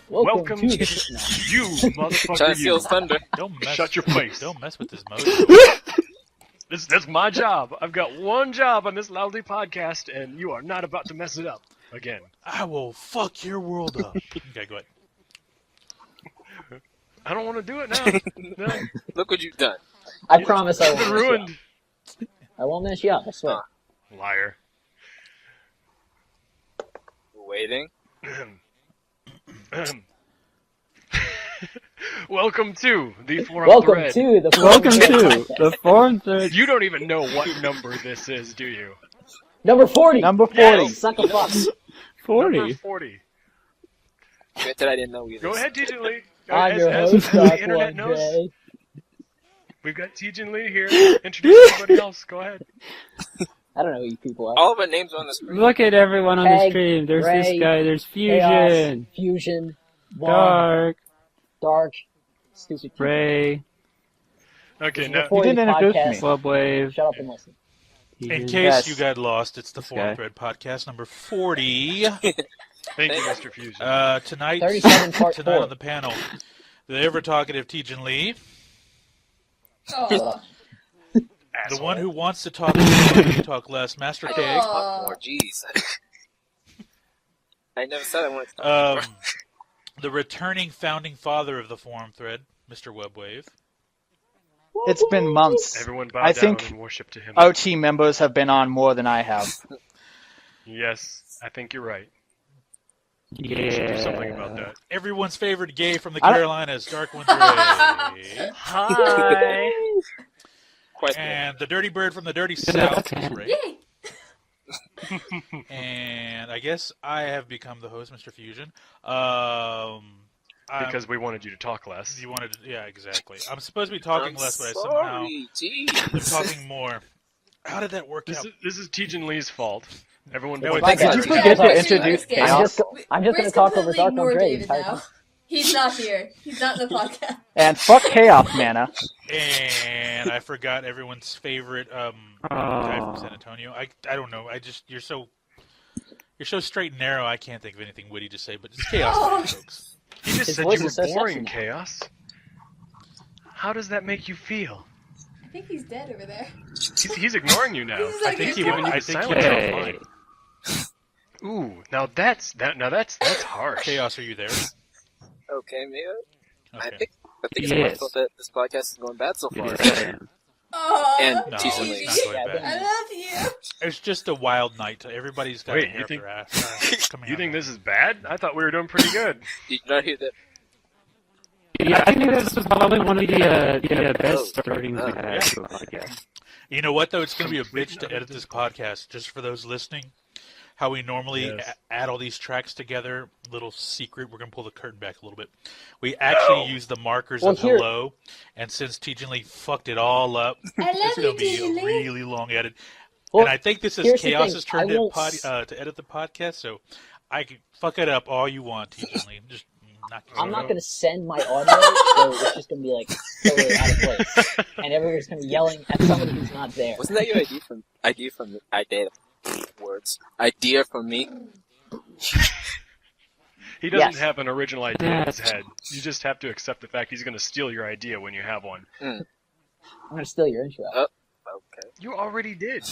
Welcome to you motherfucker. Trying to steal thunder. Shut your face. Don't mess with this mojo. That's my job. I've got one job on this loudly podcast, and you are not about to mess it up again. I will fuck your world up. Okay, go ahead. I don't want to do it now. No. Look what you've done. I promise I It's been won't mess you ruined. up. I won't mess you up, I swear. Liar. Waiting. Welcome to the Forum Welcome Thread. to the Welcome Forum Thread to podcast. the Forum Thread. You don't even know what number this is, do you? Number 40. Number 40. Yes. Suck a fuck. 40. Number 40. Granted, I didn't know either. Go ahead, TJ Lee. I'm your As host, the Doc internet knows, J. we've got TJ Lee here. Introduce everybody else. Go ahead. I don't know who you people are. All of our names are on the screen. Look at everyone on the Peg, stream. There's Ray, this guy. There's Chaos, Fusion, Fusion, Juan, Dark, Stupid Ray, Okay, This is now the 40 You didn't introduce podcast. me. Shut Clubwave. up and listen. In case Yes. you got lost, it's the This Forum guy. Thread podcast number 40. thank you, Mr. Fusion. Tonight 37 part 4. on the panel, the ever-talkative Tejan Lee, Oh. the one who wants to talk more, talk less, Masterkeg, Talk more, jeez. I never said I wanted to talk more. the returning founding father of the Forum Thread, Mr. Webwave. It's been months. Everyone bow I down think and worship to him. OT members have been on more than I have. Yes, I think you're right. We should do something about that. Everyone's favorite gay from the I don't- Carolinas, Darkwind's Ray. Hi. Quite And the dirty bird from the dirty south, Ray. Yay! And I guess I have become the host, Mr. Fusion. Because we wanted you to talk less. You wanted to, yeah, exactly. I'm supposed to be talking less, but I somehow sorry, am jeez. talking more. How did that work out? This is Tejan Lee's fault. Everyone No, points it's- at Did you Tejan. forget to Yeah, introduce yeah. I'm Chaos? just, I'm just We're going to talk over completely Dark ignored One Dre. David now. He's not here. He's not in the podcast. And fuck Chaos Mana. And I forgot everyone's favorite guy from San Antonio. I don't know. You're so straight and narrow. I can't think of anything witty to say, but it's chaos, folks. He just His said voice you were is so boring, sexy now. Chaos. How does that make you feel? I think he's dead over there. He's ignoring you now. He's I like, think he's he's giving you I the think silence Hey. outline. Ooh, now that's harsh. Chaos, are you there? Okay, maybe. I Okay. think it's my Yes. fault that this podcast is going bad so far. Oh, And No, Tejan it's Lee. not going Yeah, bad. I love you. It's just a wild night. Everybody's got Wait, a hair you up think- their ass. Coming You out. think this is bad? I thought we were doing pretty good. Did you not hear that? Yeah, I think this was probably one of the best startings we've had to a podcast. You know what, though? It's going to be a bitch to edit this podcast, just for those listening. How we normally Yes. add all these tracks together. Little secret. We're going to pull the curtain back a little bit. We actually use the markers Well, of here- hello, and since Tejan Lee fucked it all up, I love it's you, going to be Tejan a Lee. really long edit. Well, And I think this is here's the Chaos's thing, I turn to, won't to edit the podcast, so I can fuck it up all you want, Tejan Lee. Just knock yourself I'm not out. going to send my audio, so it's just going to be like totally out of place. And everyone's going to be yelling at somebody who's not there. Wasn't that your idea from me? He doesn't Yes. have an original idea in his head. You just have to accept the fact he's going to steal your idea when you have one. I'm going to steal your intro. Okay. You already did.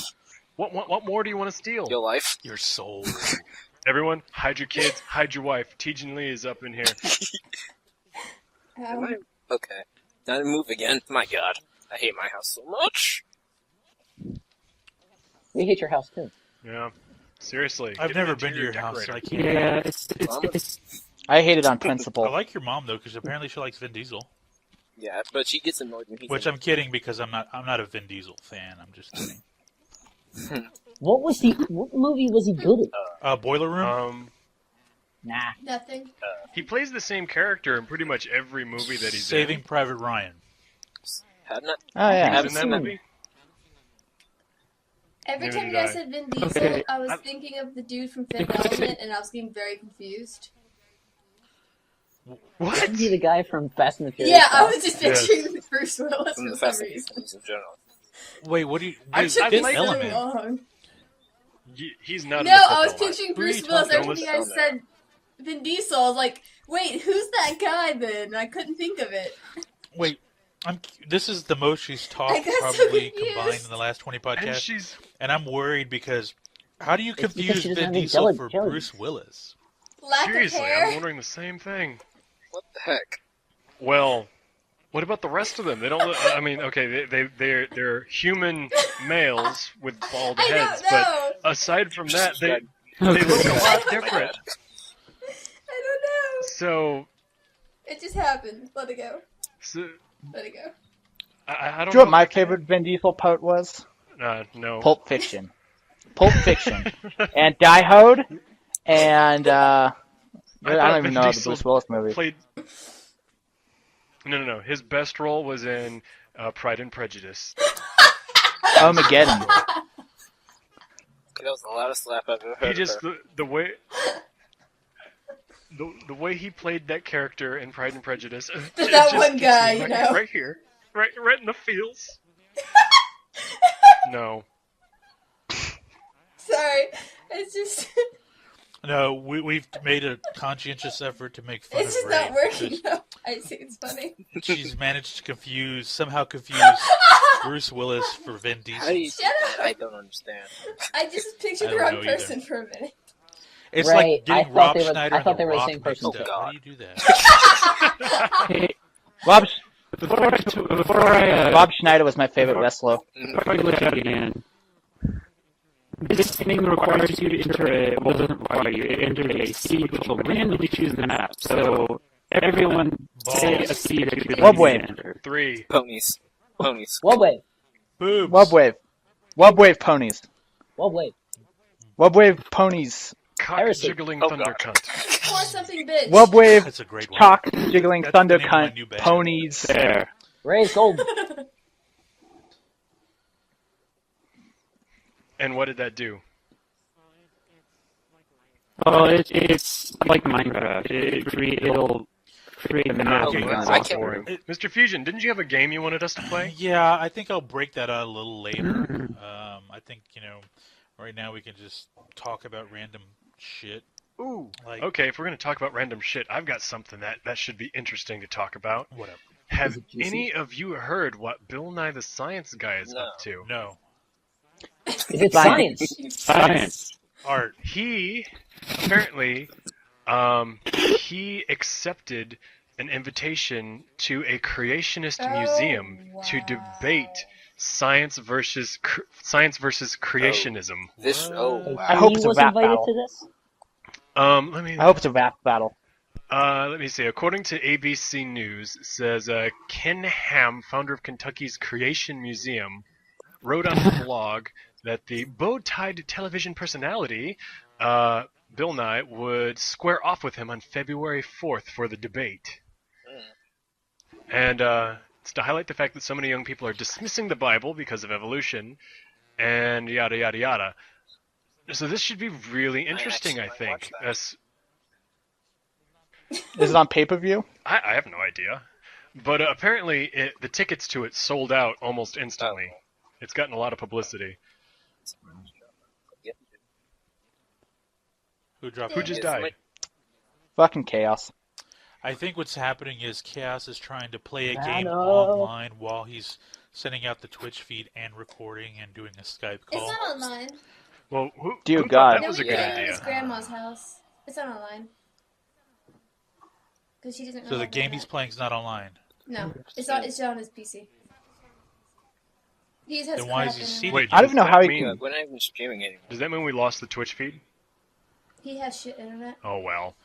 What more do you want to steal? Your life. Your soul. Everyone, hide your kids, hide your wife. Tejan Lee is up in here. Okay. Now to move again. My god. I hate my house so much. We hate your house, too. Yeah. Seriously. I've get an never been to your interior house, so I decorator. can't. Yeah, it's I hate it on I principle. like your mom though, because apparently she likes Vin Diesel. Yeah, but she gets annoyed when he's Which I'm kidding because I'm not a Vin Diesel fan. I'm just kidding. What movie was he good at? Boiler Room. Nah. Nothing. He plays the same character in pretty much every movie that he's Saving in. Private Ryan. hadn't it? Oh, yeah. He was in haven't that seen it. movie? Every Neither time you did guys I. said Vin Diesel, Okay. I was thinking of the dude from Fifth Element, and I was getting very confused. What? Isn't he the guy from Fast and the Furious? Yeah, I was just Yes. picturing Bruce Willis From the for some Fast and reason. Furious in general. Wait, what do you? I- Wait, I Fifth like so Element. long. He's not No, in the I was Fifth Element. picturing Who are you Bruce Willis. talking Everything I about? said Vin Diesel. I was like, wait, who's that guy then? I couldn't think of it. Wait, this is the most she's I talked got so probably confused. combined in the last 20 And podcasts. she's And I'm worried because how do you It's because confuse she doesn't Vin have any Diesel for jelly. Bruce Willis? Lack seriously, of I'm hair. wondering the same thing. What the heck? Well, what about the rest of them? They don't. I mean, okay, they're human males with bald I heads, don't know. but aside from that, they Okay. look a lot Oh my different. God. I don't know. So, It just happened. Let it go. so Let it go. I don't Do you know know. what my favorite Vin Diesel quote was? No. Pulp Fiction. Pulp Fiction. And Die Hard. And, I don't even Vin know the Diesel Bruce Willis movie. Played. No. His best role was in Pride and Prejudice. Armageddon. Okay, that was the loudest laugh I've ever heard. He just of her. the way. The way he played that character in Pride and Prejudice, it That just one gets guy, me you right, know. right here, right in the feels. No, Sorry. It's just No, we've made a conscientious effort to make fun it's of just Ray. not working. because No. I just think it's funny. She's managed to somehow confuse Bruce Willis for Vin How do you? Diesel. Shut up. I don't understand. I just pictured I the don't wrong know either. person for a minute. It's Ray, like I getting thought Rob they were- Schneider I thought and they The were the Rock same person. mixed up. Oh, How do you do that? Hey, Bob, before I Bob Schneider was my favorite wrestler. before I look out again, this thing requires you to enter a, well, doesn't require you to enter a seed which will randomly choose the map. So everyone say a seed that you're What going way? to enter. 3. Ponies. Wobwave. Boobs. Wubwave ponies. Wobwave. Wubwave ponies. Cock Heresy. jiggling Oh, thunder God. cunt. Pour something, bitch. Wubwave That's a great one. cock jiggling That's the thunder name of my cunt new band. ponies. There. Ray's gold. And what did that do? Well, it's like Minecraft. It'll create a map. Okay, you well, can I walk can't- through. Mr. Fusion, didn't you have a game you wanted us to play? Yeah, I think I'll break that out a little later. I think, right now we can just talk about random shit. Ooh. Like, Okay, if we're going to talk about random shit, I've got something that should be interesting to talk about. whatever. Have Is it juicy? any of you heard what Bill Nye the Science Guy is No. up to? No. Is it science? Science. Art. He apparently he accepted an invitation to a creationist Oh, museum to wow. debate science versus creationism. This. Oh wow. I hope it's a was rap invited battle. to this? I hope it's a rap battle. Let me see. According to ABC News, it says Ken Ham, founder of Kentucky's Creation Museum, wrote on his blog that the bow-tied television personality, Bill Nye, would square off with him on February 4th for the debate. And it's to highlight the fact that so many young people are dismissing the Bible because of evolution, and yada yada yada. So this should be really interesting, I actually might think. watch Is it on pay-per-view? I have no idea. But apparently the tickets to it sold out almost instantly. It's gotten a lot of publicity. Who dropped Who it? just Yes, died? my- Fucking chaos. I think what's happening is Chaos is trying to play a I game know. online while he's sending out the Twitch feed and recording and doing a Skype It's call. not online. Well, who Dear thought God. that No, was we a good played it at idea? his grandma's house. It's not online. Because she doesn't know So how the to game do he's that. playing is not online. No, it's on his PC. He just has Then why crap is he in seated? it. Wait, I don't does know that how he mean- can- We're not even streaming anymore. Does that mean we lost the Twitch feed? He has shit internet. Oh well.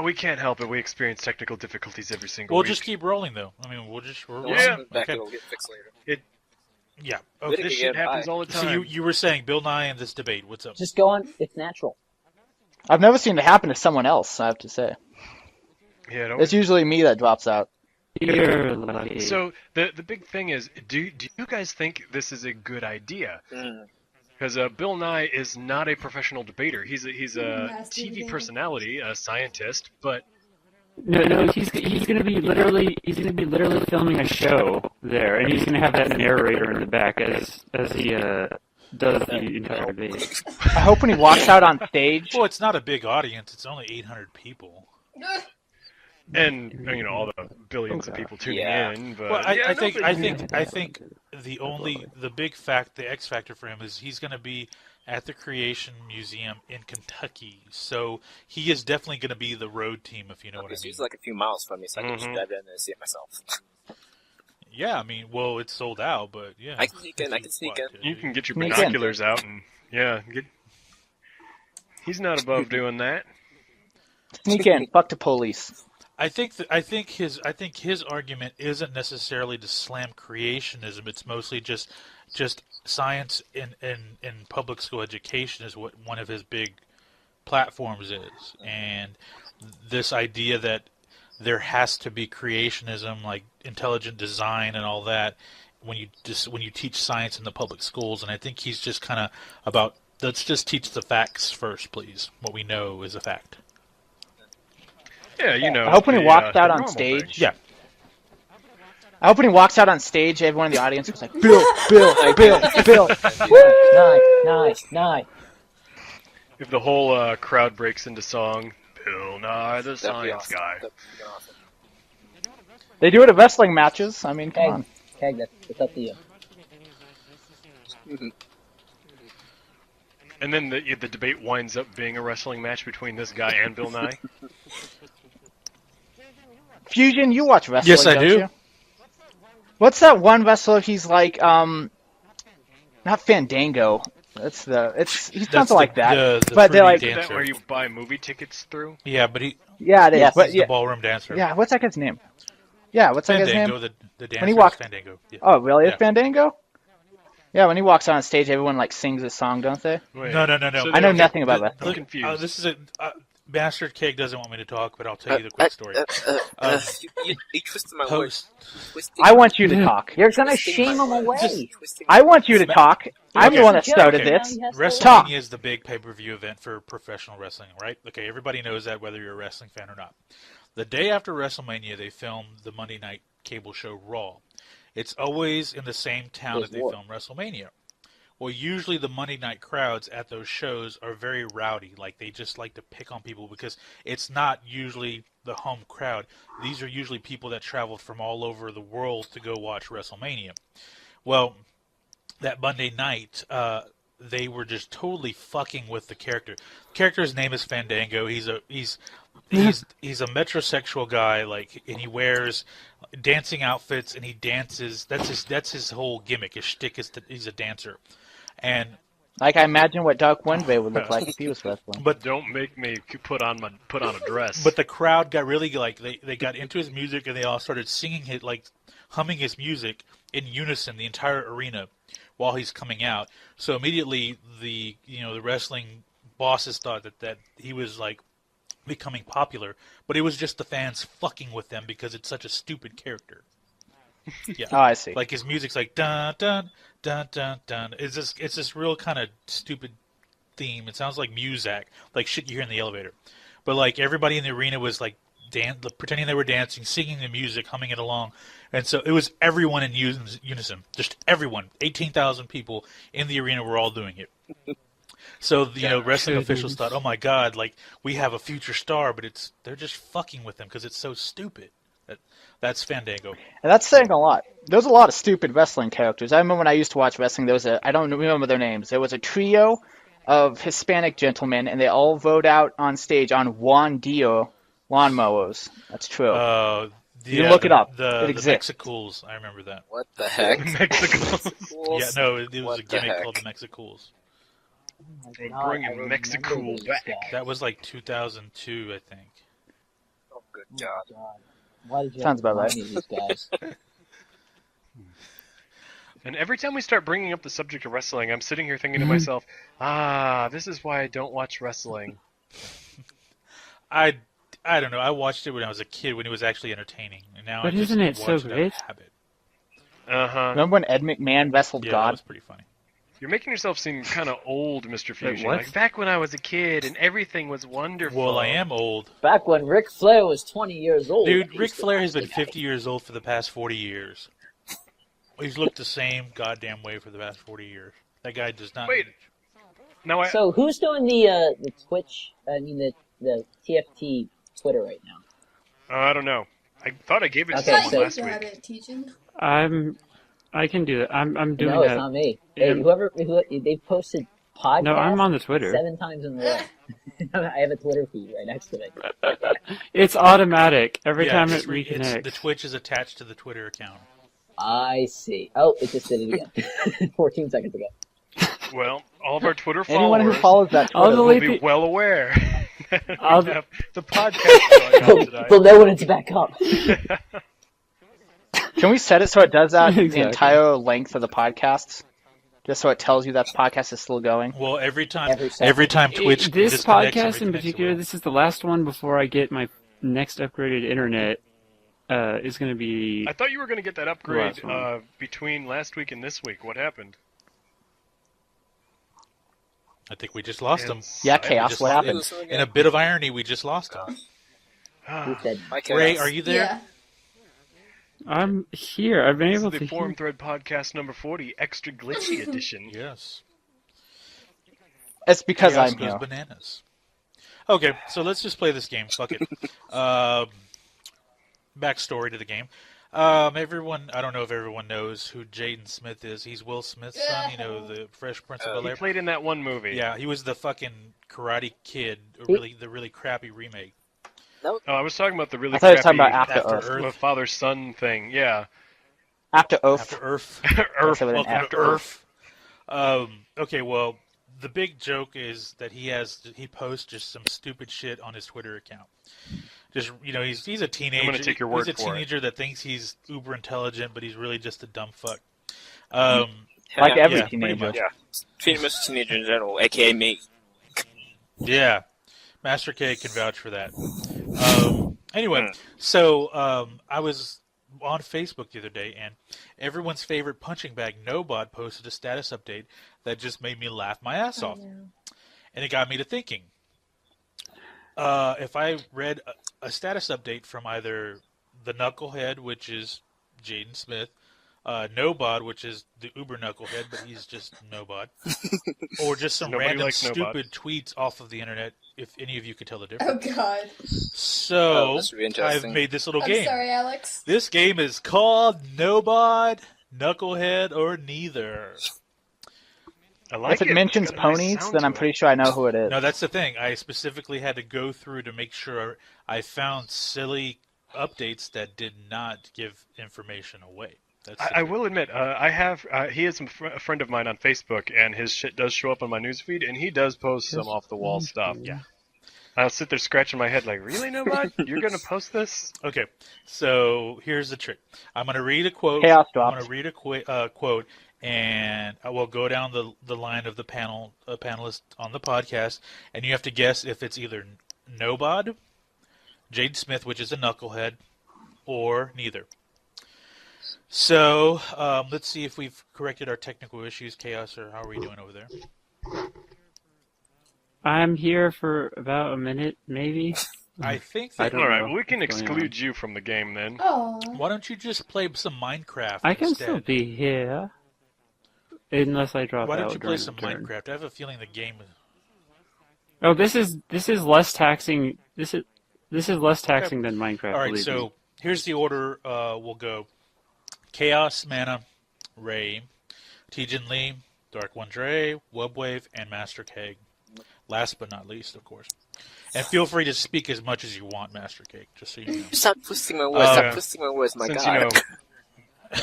We can't help it. We experience technical difficulties every single We'll week. just keep rolling though. I mean, we'll Yeah. Back Okay. it'll get fixed later. Yeah. Video Okay. This game, shit happens bye. all the So time. you were saying Bill Nye and this debate. What's up? Just go on. It's natural. I've never seen it happen to someone else, I have to say. Yeah, don't It's usually me that drops out. You're lucky. So the big thing is, do you guys think this is a good idea? Mm. Because Bill Nye is not a professional debater. He's a Nasty TV game. personality, a scientist, but No, he's gonna be literally filming a show there, and he's gonna have that narrator in the back as he does the entire day. I hope when he walks out on stage. Well, it's not a big audience. It's only 800 people. And all the billions of people tuning Yeah. in. But Well, yeah, I think nobody- the X factor for him is he's going to be at the Creation Museum in Kentucky. So he is definitely going to be the road team, if you know what I It's mean. usually like a few miles from me, so I can just Mhm. drive down there and see it myself. Yeah, I mean, well, it's sold out, but yeah. I can sneak in, I can sneak in. You can get your Sneak in. binoculars out and He's not above doing that. Sneak in. Fuck the police. I think his argument isn't necessarily to slam creationism. It's mostly just science in public school education is what one of his big platforms is, and this idea that there has to be creationism, like intelligent design and all that, when you teach science in the public schools. And I think he's just kind of about, let's just teach the facts first, please. What we know is a fact. Yeah, I hope when he walks out on normal stage. things. Yeah. I hope when he walks out on stage, everyone in the audience was like, Bill. Nice. If the whole crowd breaks into song, Bill Nye the That'd be Science awesome. Guy. That'd be awesome. They do it at wrestling matches. I mean, come on. Keg, that's up to you. And then the debate winds up being a wrestling match between this guy and Bill Nye. Fusion, you watch wrestling, Yes, I don't do. you? What's that one wrestler? He's like, not Fandango. He's something like that. The But they're 3D like- Is that dancer. where you buy movie tickets through? Yeah, but he Yeah, it is. Yes. But he's the yeah, ballroom dancer. yeah, what's that guy's name? Yeah, what's that guy's name? Fandango, the dancer When he is walks- Fandango. Yeah. Oh, really? Yeah. It's Fandango? Yeah, when he walks on stage, everyone like sings his song, don't they? Wait, No. so I know they're- nothing about they're wrestling. confused. This is Masterkeg doesn't want me to talk, but I'll tell you the quick story. You twisted my Host. words. Twisting- I want you to talk. You're gonna twisting shame my him words. away. Twisting I my want you to talk. I'm the one that started Okay. this. WrestleMania is the big pay-per-view event for professional wrestling, right? Okay, everybody knows that, whether you're a wrestling fan or not. The day after WrestleMania, they film the Monday night cable show Raw. It's always in the same town that they War. film WrestleMania. Well, usually the Monday night crowds at those shows are very rowdy. Like, they just like to pick on people because it's not usually the home crowd. These are usually people that travel from all over the world to go watch WrestleMania. Well, that Monday night, they were just totally fucking with the character. The character's name is Fandango. He's a metrosexual guy, like, and he wears dancing outfits and he dances. That's his whole gimmick. His shtick is that he's a dancer. And Like I imagine what Dark Wednesday would look like if he was wrestling. but Don't make me put on a dress. But the crowd got really, like, they got into his music and they all started singing it, like humming his music in unison, the entire arena, while he's coming out. So immediately the wrestling bosses thought that he was like becoming popular, but it was just the fans fucking with them because it's such a stupid character. Yeah. Oh, I see. Like his music's like dun dun dun dun dun. It's this real kind of stupid theme. It sounds like Muzak, like shit you hear in the elevator. But like everybody in the arena was like pretending they were dancing, singing the music, humming it along, and so it was everyone in unison. Just everyone, 18,000 people in the arena were all doing it. So wrestling officials thought, "Oh my God, like we have a future star," but they're just fucking with him because it's so stupid. That's Fandango. And that's saying a lot. There's a lot of stupid wrestling characters. I remember when I used to watch wrestling, I don't remember their names. There was a trio of Hispanic gentlemen, and they all rode out on stage on Juan Dio lawnmowers. That's true. You can look it up. The It exists. Mexicools, I remember that. What the heck? Mexico. Yeah, no, it was What a the gimmick heck? called the Mexicools. Bringing Mexico back. That was like 2002, I think. Oh, good God. Why did you Sounds about right. remind me of these guys? And every time we start bringing up the subject of wrestling, I'm sitting here thinking to myself, this is why I don't watch wrestling. I don't know. I watched it when I was a kid when it was actually entertaining, and now But I just isn't it so watch it out of great? habit. Uh-huh. Remember when Ed McMahon wrestled Yeah, that God? was pretty funny. You're making yourself seem kind of old, Mr. Fusion. what? Like back when I was a kid and everything was wonderful. Well, I am old. Back when Ric Flair was 20 years old. Dude, I Ric used to Flair has watch been the guy. 50 years old for the past 40 years. He's looked the same goddamn way for the past 40 years. That guy does not. Wait. No, So who's doing the Twitch? I mean the TFT Twitter right now? I don't know. I thought I gave it to Okay, someone so- last got week. it, Tejan. I can do it. I'm doing No, it's that. not me. Hey, Um, whoever they posted podcasts. No, I'm on the Twitter. 7 times in a row. I have a Twitter feed right next to me. It's automatic every Yeah, time it's it re- it's- reconnects. the Twitch is attached to the Twitter account. I see. Oh, it just did it again. 14 seconds ago. Well, all of our Twitter Anyone who followers follows that All Twitter the will way be pe- well aware that I'll- we have the podcast going on tonight. They'll know when it's back up. Can we set it so it does that the Exactly. entire length of the podcast? Just so it tells you that the podcast is still going? Well, every time Every second. every time Twitch This disconnects and podcast in reconnects, it particular, will. this is the last one before I get my next upgraded internet. Is going to be I thought you were going to get that upgrade Last one. between last week and this week. What happened? I think we just lost him. Yeah, I Chaos, just what lost happened? In a bit of irony, we just lost him. Who said? My Ray, chaos. are you there? Yeah. I'm here. I've been This able is to the Forum hear. Thread Podcast number 40, Extra Glitchy Edition. Yes. It's because Chaos I'm goes here. bananas. Okay, so let's just play this game. Fuck it. Backstory to the game. Everyone, I don't know if everyone knows who Jaden Smith is. He's Will Smith's son, you know, the Fresh Prince of He Bel-Air. played in that one movie. Yeah, he was the fucking Karate Kid, the really crappy remake. Oh, I was talking about the really I thought you were talking crappy about After After Earth. Earth. father-son thing. Yeah. After Oath. After Earth. Earth. Welcome Welcome After to Earth. Okay, well, the big joke is that he posts just some stupid shit on his Twitter account. Just he's a teenager. I'm gonna take your word he's a for it. teenager that thinks he's uber intelligent, but he's really just a dumb fuck. Like every yeah, pretty teenager. much. Yeah. Pretty much a teenager in general, aka me. Yeah, Masterkeg can vouch for that. Anyway, so I was on Facebook the other day, and everyone's favorite punching bag, Nobot, posted a status update that just made me laugh my ass off. And it got me to thinking. If I read a status update from either the Knucklehead, which is Jaden Smith, Nobod, which is the Uber Knucklehead, but he's just Nobod, or just some Nobody random likes Nobod. stupid tweets off of the internet, if any of you could tell the difference. Oh God. So, this would be I've interesting. made this little I'm game. sorry, Alex. This game is called Nobod, Knucklehead, or Neither. I like If it mentions It's got a nice ponies, sound then to I'm it. pretty sure I know who it is. No, that's the thing. I specifically had to go through to make sure I found silly updates that did not give information away. That's the I thing. will admit, I have. He is a friend of mine on Facebook, and his shit does show up on my newsfeed, and he does post some off the wall stuff. Yeah. I'll sit there scratching my head like, really, Nobot? You're gonna post this? Okay, so here's the trick. I'm going to read a quote. Chaos I'm dropped. going to read a quote, and I will go down the line of the panelists on the podcast, and you have to guess if it's either Nobod, Jade Smith, which is a knucklehead, or neither. So let's see if we've corrected our technical issues, Chaos, or how are we doing over there? I'm here for about a minute, maybe. I think I that. don't All right, know well, we can what's going exclude you from the game then. Oh. Why don't you just play some Minecraft I can instead? still be here, unless I drop Why out don't you play during some the turn. Minecraft? I have a feeling the game is. Oh, this is less taxing. This is less taxing than Minecraft. All right, believe so me. here's the order. We'll go: Chaos, Mana, Ray, Tejan Lee, Dark One Dre, Webwave, and Masterkeg. Last but not least, of course. And feel free to speak as much as you want, Masterkeg, just so you know. Stop twisting my words. Stop twisting my words. My Since God. you know,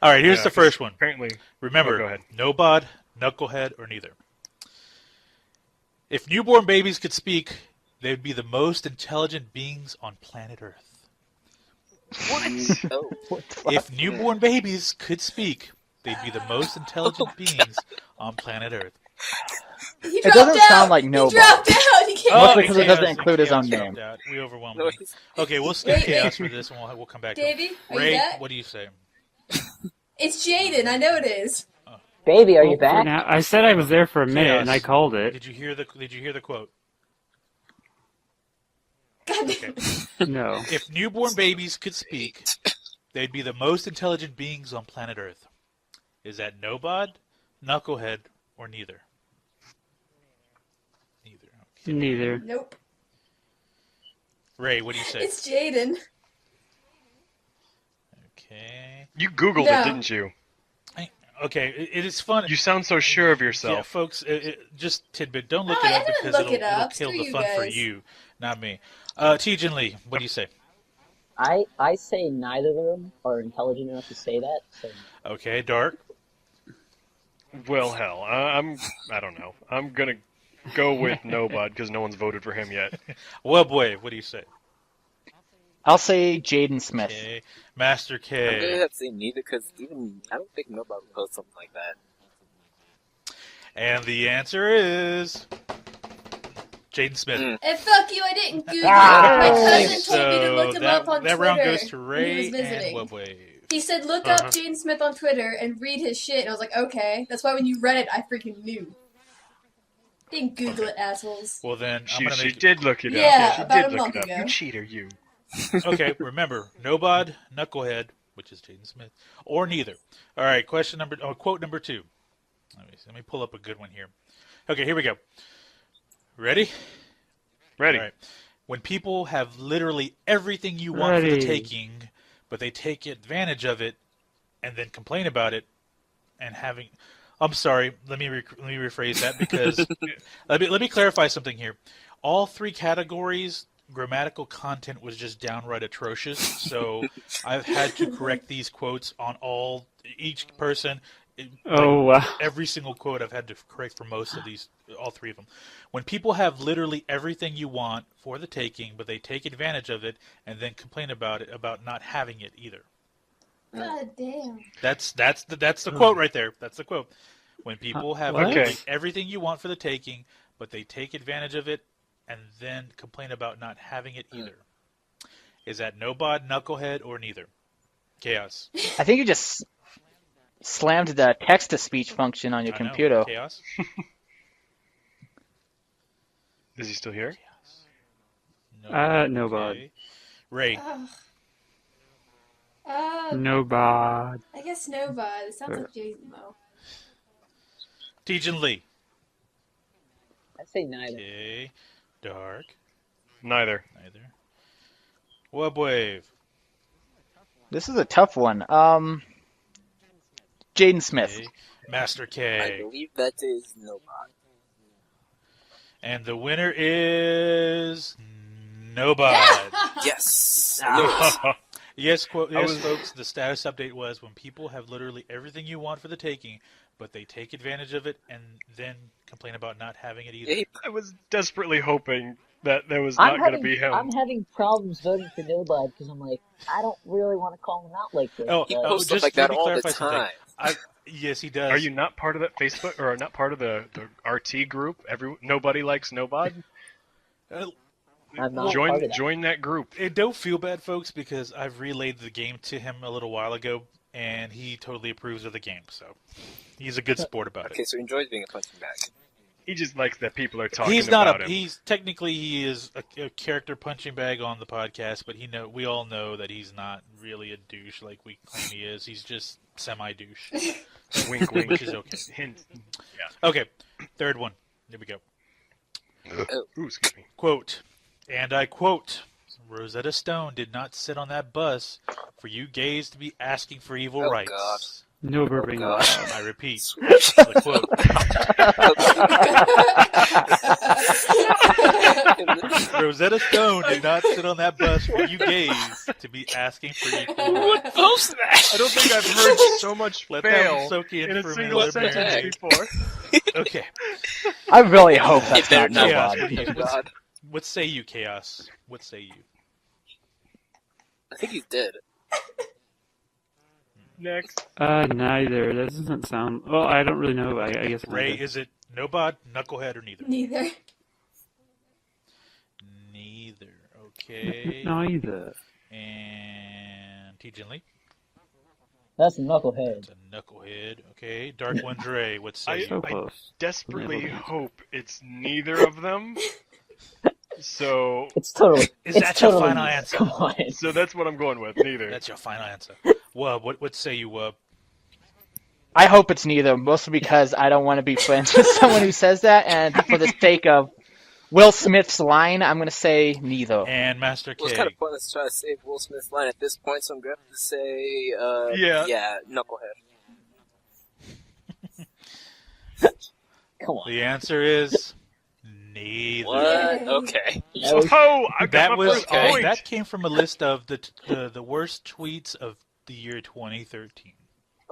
All right, here's yeah, the first one. apparently, Remember, Oh, go ahead. Nobod, Knucklehead, or neither. If newborn babies could speak, they would be the most intelligent beings on planet Earth. Oh. What the fuck? If newborn babies could speak, they'd be the most intelligent beings on planet Earth. He It dropped doesn't out. sound like He Nobot. dropped out. He can't. Mostly because it Chaos- doesn't include his own Chaos name. dropped out. We overwhelmed No, him. Okay, we'll skip Wait, Chaos wait. for this, and we'll come back Davey, to it. are you Ray, back? what do you say? It's Jaden. I know it is. Baby, are you For back? now, I said I was there for a minute, Chaos. and I called it. Did you hear the quote? God damn. Okay. No. If newborn babies could speak, they'd be the most intelligent beings on planet Earth. Is that Nobod, Knucklehead, or neither? Neither. Okay. Neither. Nope. Ray, what do you say? It's Jaden. Okay. You Googled No. it, didn't you? Okay, it is fun. You sound so sure of Yeah, yourself. folks, just tidbit. Don't look Oh, it I up didn't because look it it'll up. kill Screw the you fun for guys. you, not me. T. Jin Lee, what do you say? I say neither of them are intelligent enough to say that. So Okay, Dark. Well, hell, I don't know. I'm gonna go with Nobod because no one's voted for him yet. Webwave, what do you say? I'll say Jaden Smith. Okay, I'm gonna Masterkeg. have to say neither because even I don't think nobody would post something like that. And the answer is Jaden Smith. And fuck you, I didn't Google it. Ah. My cousin So told me to look him that, up on that Twitter round goes to when he was Ray and visiting. Webwave. He said, look up Jaden Smith on Twitter and read his shit. And I was like, okay. That's why when you read it, I freaking knew. Didn't Google it, assholes. Well then, I'm She gonna make did look it Yeah, up. She about did a look month it up. ago. You cheater, you. Okay, remember, Nobod, Knucklehead, which is Jaden Smith, or neither. All right, quote number 2. Let me pull up a good one here. Okay, here we go. Ready? Ready. All right. When people have literally everything you want for the Ready. taking, but they take advantage of it and then complain about it and having... I'm sorry, let me rephrase that because... let me clarify something here. All 3 categories... grammatical content was just downright atrocious, so I've had to correct these quotes on each person. Oh, wow. Every single quote I've had to correct for most of these, all 3 of them. When people have literally everything you want for the taking, but they take advantage of it and then complain about it, about not having it either. God damn. That's the quote right there. That's the quote. When people have What? literally everything you want for the taking, but they take advantage of it and then complain about not having it either. Is that Nobod, Knucklehead, or neither? Chaos. I think you just slammed the text-to-speech function on your I know. computer. Chaos. Is he still here? Nobod. Okay. Ray. Nobod. I guess Nobod. It sounds like Jaden, though. Tejan Lee. I say neither. Okay. Dark. Neither. Neither. Webwave. This is a tough one. Jaden Smith. Okay. Master K. I believe that is nobody. And the winner is Nobody. Yes. Yes, folks, the status update was when people have literally everything you want for the taking, but they take advantage of it and then complain about not having it either. I was desperately hoping that there was not going to be him. I'm having problems voting for nobody because I'm like, I don't really want to call him out like this. He but- posts stuff just like let that me all the clarify something. time. Yes, he does. Are you not part of that Facebook or not part of the RT group? Nobody likes Nobody. I'm not part of that. Join that group. Don't feel bad, folks, because I've relayed the game to him a little while ago, and he totally approves of the game. So he's a good sport about Okay, it. so he enjoys being a punching bag. He just likes that people are talking He's not about him. He's technically he is a character punching bag on the podcast, but we all know that he's not really a douche like we claim he is. He's just semi douche, Wink, wink. which is okay. Hint. Okay, third one. Here we go. Ooh, excuse me. Quote, and I quote, Rosetta Stone did not sit on that bus for you gays to be asking for evil Oh, rights. God. No burping. God. I repeat, the quote. Rosetta Stone did not sit on that bus for you gays to be asking for equal rights. Post that. I don't think I've heard so much Let that one fail soak in in for a a single minute. sentence before. Okay. I really hope that's They're not Chaos. nobody. Oh, God. What say you, Chaos? What say you? I think he's dead. Next. Neither. That doesn't sound. Well, I don't really know. I guess. Ray, neither. is it Nobod, Knucklehead, or neither? Neither. Neither. Okay. Neither. And T. Lee? That's a knucklehead. It's a Knucklehead. Okay. Dark One's Ray. What say So you? close. Desperately Never. hope it's neither of them. So It's totally. Is it's that your totally, final answer? Come on. that's what I'm going with. Neither. That's your final answer. Wub, what say you, Wub? I hope it's neither, mostly because I don't want to be friends with someone who says that, and for the sake of Will Smith's line, I'm going to say neither. And Master Well, it's kind Keg. of pointless to try to save Will Smith's line at this point, so I'm going to have to say, Yeah. Knucklehead. Come on. The answer is neither. What? Yay. Okay. Oh, I got That my was first point. that came from a list of the worst tweets of the year 2013.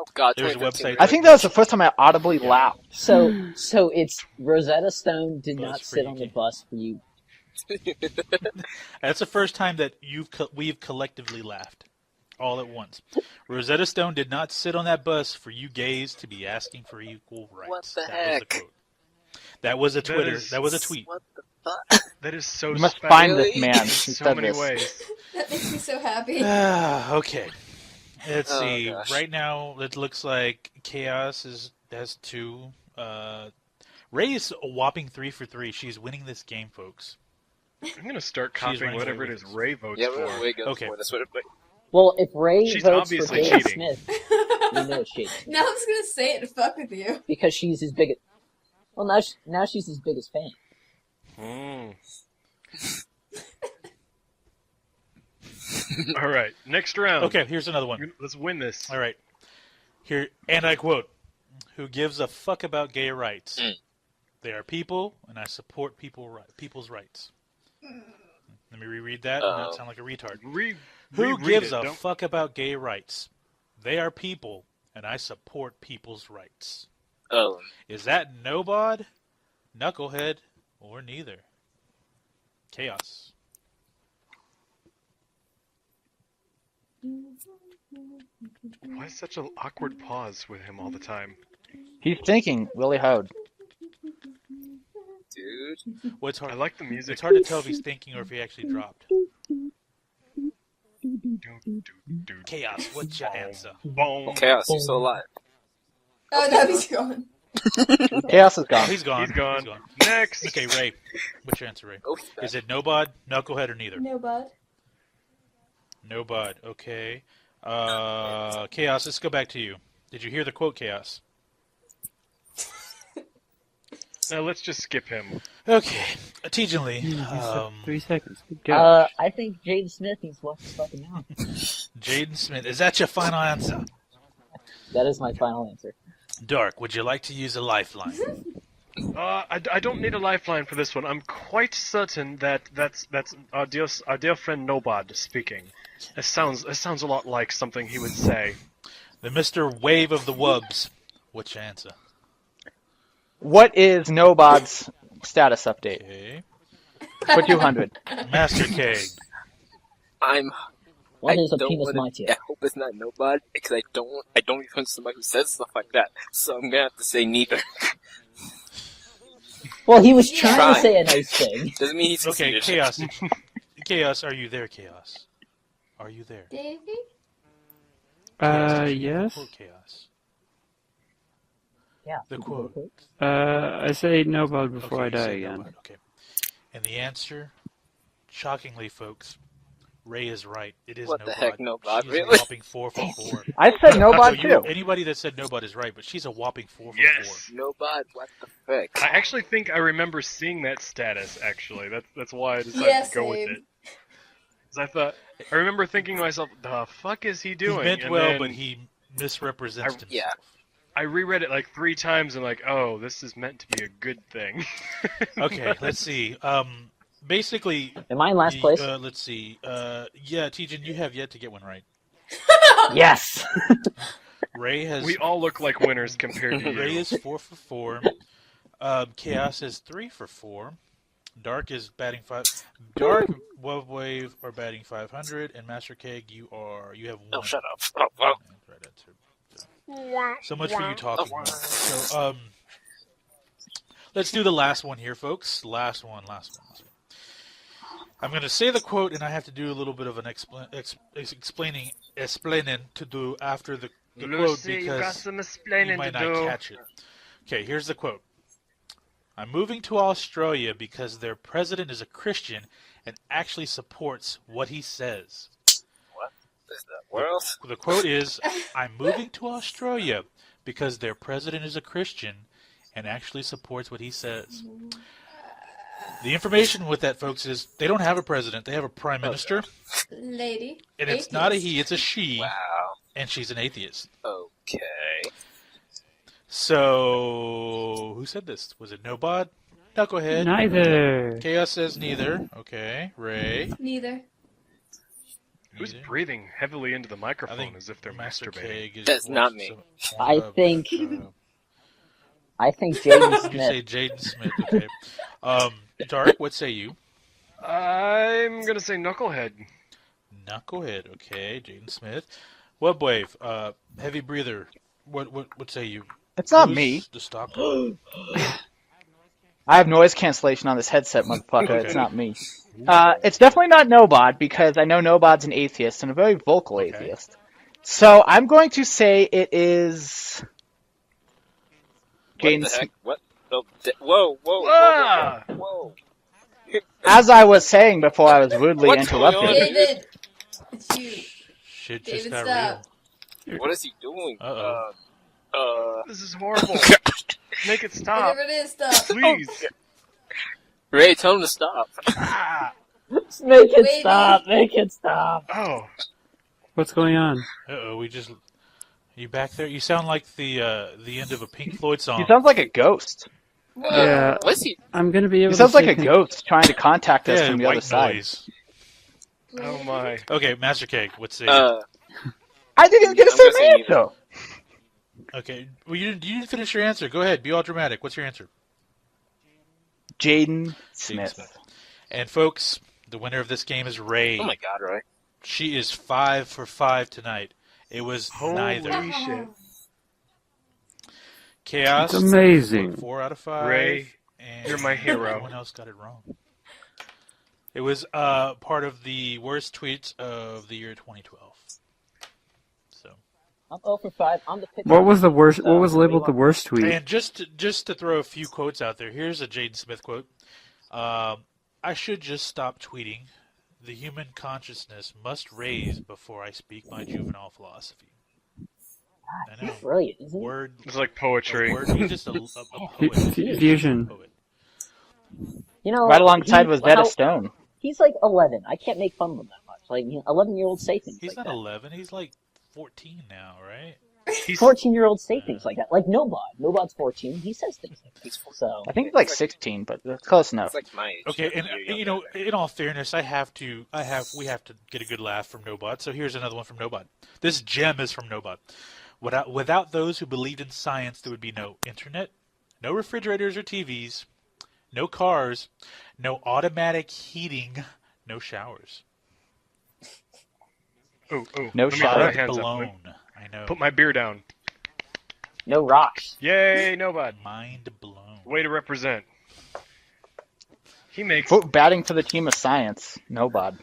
Oh god, There's a 2015. website- I think that was the first time I audibly laughed. So it's Rosetta Stone did Bus not for sit you, on the Kate. bus for you. That's the first time that we've collectively laughed, all at once. Rosetta Stone did not sit on that bus for you gays to be asking for equal rights. What the that heck? Was the quote. That was a Twitter. is- That was a tweet. What the fuck? That is so You must special find this Really? man in who so said many this. ways. That makes me so happy. Okay. Let's Oh, see. gosh. Right now, it looks like Chaos has 2. Ray is a whopping 3 for 3. She's winning this game, folks. I'm gonna start She's copying running whatever away it with is this. Ray votes Yeah, for. we're way good Okay. for this. What Well, if Ray She's votes for obviously Jaden cheating. Smith, you know it's cheating Now I'm just gonna say it to fuck with you. because she's his biggest. Well, now she's his biggest fan. All right, next round. Okay, here's another one. Let's win this. All right. Here, and I quote, "Who gives a fuck about gay rights? Mm. They are people, and I support people's rights." Let me reread that, and Uh-oh. not sound like a retard. Who Who gives a fuck about gay rights? They are people, and I support people's rights. Oh, Is that Nobod, Knucklehead, or neither? Chaos. Why such an awkward pause with him all the time? He's thinking really hard. dude. Well, it's hard. I like the music. It's hard to tell if he's thinking or if he actually dropped. Chaos, what's your answer? Boom. Chaos, you're still alive. Oh no, he's gone. Chaos is Oh, gone. he's gone. He's gone. Next. Okay, Ray. What's your answer, Ray? Oh, he's back. Is it Nobod, Knucklehead, or neither? No, bud. Nobod. Okay. Chaos, let's go back to you. Did you hear the quote, Chaos? Now let's just skip him. Okay. Tejan Lee. 3 seconds. Good go. I think Jaden Smith needs to watch his fucking mouth. Jaden Smith. Is that your final answer? That is my final answer. Dark, would you like to use a lifeline? I don't need a lifeline for this one. I'm quite certain that that's our dear friend Nobod speaking. It sounds a lot like something he would say. The Mr. Wave of the Wubs. What's your answer? What is Nobod's status update Okay. for 200? Masterkeg. What I is a don't penis wanna- mighty? I hope it's not nobody, because I don't even somebody who says stuff like that. So I'm gonna have to say neither. Well, he was trying Try. to say a nice thing. Doesn't mean he's Okay, succeeded. Chaos. Chaos, are you there, Chaos? Are you there? Davey? Yes. Quote, Chaos. Yeah. The quote. I say Nobod before I Okay, die say again. Nobod, okay. And the answer, shockingly, folks, Ray is right. It is What Nobod. the heck, Nobod? She's Really? a whopping 4 for 4. I said So Nobod too. anybody that said Nobod is right, but she's a whopping 4 for Yes. Nobody, what the frick? I actually think I remember seeing that status. Actually, that's why I decided Yeah, to go with same. it. 'Cause I remember thinking to myself, "The fuck is he 4. doing?" He meant And well, then but he misrepresents himself. yeah. I reread it like 3 times and like, oh, this is meant to be a good thing. Okay, let's see. Basically, Am I in last place? let's see. Yeah, Tejan, you have yet to get one right. Yes. Ray has We all look like winners compared to Ray you. is 4 for 4. Chaos is 3 for 4. Dark is batting 5. Dark, Wave are batting 500, and Masterkeg, you have 1. Oh, shut up. Oh. Right answer. So much for you talking. So, let's do the last one here, folks. Last one. I'm going to say the quote, and I have to do a little bit of an explaining to do after the quote Lucy, you got because some you explaining might to not do. catch it. Okay, here's the quote. I'm moving to Australia because their president is a Christian and actually supports what he says. Is that world? The quote is, I'm moving to Australia because their president is a Christian and actually supports what he says. The information with that, folks, is they don't have a president. They have a prime minister. Lady. And it's not a he, it's a she. Wow. And she's an atheist. Okay. So, who said this? Was it Nobod? Knucklehead? Neither. Chaos says neither. Okay. Ray? Neither. Who's Neither. breathing heavily into the I microphone think as if they're Master masturbating? Keg is That's not me. I think Did Jaden you Smith. say Jaden Smith? Okay. Dark, what say you? I'm gonna say Knucklehead. Knucklehead. Okay. Jaden Smith. Webwave. Heavy breather. What say you? It's not Who's me. The stalker. I have noise cancellation on this headset, motherfucker. Okay. It's not me. It's definitely not Nobod, because I know Nobod's an atheist, and a very vocal Okay. atheist. So I'm going to say it is... What the Jaden heck? What? Oh, whoa. Ah! Whoa. As I was saying before I was rudely What's going on? interrupted. David. It's you. Shit just David, got stop. real. What is he doing? Uh-oh. This is horrible. Make it stop, Whatever it is, stop. please. Ray, tell him to stop. Ah. Make it Wait, stop! Make it stop! Oh, What's going on? Uh-oh, you back there? You sound like the end of a Pink Floyd song. He sounds like a ghost. Yeah, What's he? I'm gonna be able He to sounds like say a ghost trying to contact us Yeah, from the white other side. noise. oh my. Okay, Master Cake, what say you? I didn't even get a I'm gonna certain say neither. answer. Okay, well, you didn't finish your answer. Go ahead, be all dramatic. What's your answer? Jaden Jaden Smith. Smith. And folks, the winner of this game is Ray. Oh my god, Ray. She is 5 for 5 tonight. It was neither. Holy shit. Chaos. It's amazing. 4 out of 5. Ray, and you're my hero. Everyone else got it wrong. It was part of the worst tweets of the year 2012. So, I'm 0 for 5. I'm the pitcher. What was the worst? So, What was labeled the worst tweet? and just to throw a few quotes out there, here's a Jaden Smith quote. I should just stop tweeting. The human consciousness must raise before I speak my juvenile philosophy. I know. He's brilliant, isn't he? Word. It's like poetry. He's just a poet. Fusion. Poet. You know, Right alongside he- was Veta how- Stone. He's like 11. I can't make fun of him that much. Like, 11-year-olds say things He's like not that. 11. He's like 14 now, right? He's 14-year-olds say things like that. Like Nobod. Nobod's 14. He says things like that. He's So, I think it's like 16, but that's close enough. It's like my age. Okay, and You're you know, in all fairness, we have to get a good laugh from Nobot. So here's another one from Nobot. This gem is from Nobot. Without those who believed in science, there would be no internet, no refrigerators or TVs, no cars, no automatic heating, no showers. oh, No let me shot. put my Mind hands up. blown. I know. Put my beer down. no rocks. Yay, Nobod. Mind blown. Way to represent. He makes Batting for the team of science. Nobod.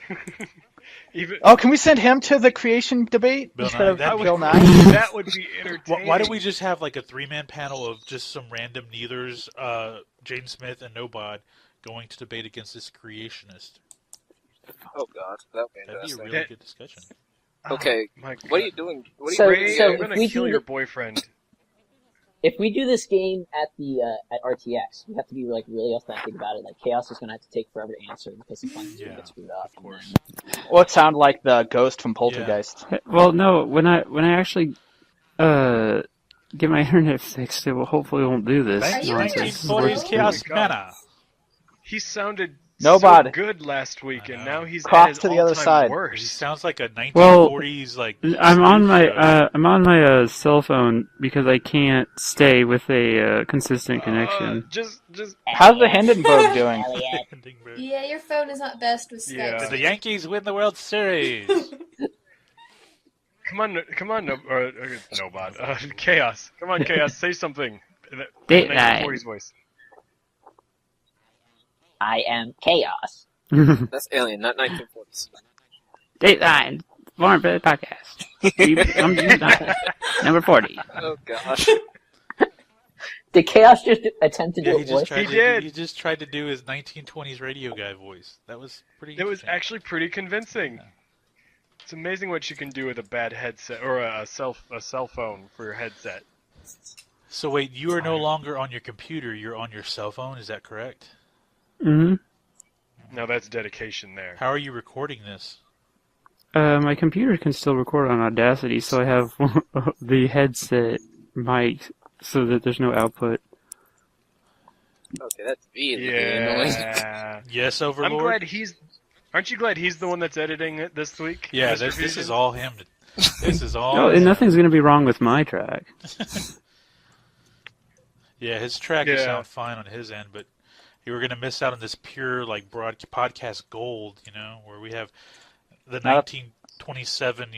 even. Oh, can we send him to the creation debate Bill instead Nye, of that'd be Bill great. Nye? That would be entertaining. Why don't we just have like a 3-man panel of just some random neithers, Jaden Smith and Nobod, going to debate against this creationist? Oh god, that would be That'd be a interesting. really That- good discussion. Okay, My what are God. you doing? What are So- you Ray, so I'm if gonna we kill do your the- boyfriend. If we do this game at the at RTX, we have to be like really authentic about it. Like Chaos is gonna have to take forever to answer because the fun's gonna Yeah, get screwed up. of course. Or it sound like the ghost from Poltergeist. Well, no. When I actually get my internet fixed, it will hopefully won't do this. Are you in your nonsense. 1940s phone? Chaos Oh my God. Mana. He sounded Nobody. so good last week, and now he's Cross at his to the other all-time side. He worst. sounds like a 1940s Well, like. I'm on my cell phone because I can't stay with a consistent connection. Just How's the Hindenburg doing? Elliot. Yeah, your phone is not best with Skype. Yeah. Did the Yankees win the World Series? come on, Nobod. Chaos. Come on, Chaos. Say something. In the Dateline. 1940s voice. I am Chaos. That's Alien, not 1940s. Dateline, Foreign Bit Podcast. Number 40. Oh gosh. Did Chaos just attempt to do Yeah, a he just voice? tried He did. He just tried to do his 1920s radio guy voice. That was pretty. It was interesting. actually pretty convincing. It's amazing what you can do with a bad headset or a cell phone for your headset. So wait, you are no longer on your computer. You're on your cell phone. Is that correct? Mm-hmm. Now that's dedication there. How are you recording this? My computer can still record on Audacity, so I have the headset mic so that there's no output. Okay, that's really annoying. Yeah. Yes, Overlord. I'm glad he's. Aren't you glad he's the one that's editing it this week? Yeah, Mr. this Fusion? is all him. This is all. Oh, and nothing's gonna be wrong with my track. Yeah, his track will Yeah. sound fine on his end, but you were going to miss out on this pure like broad podcast gold, where we have the 1927,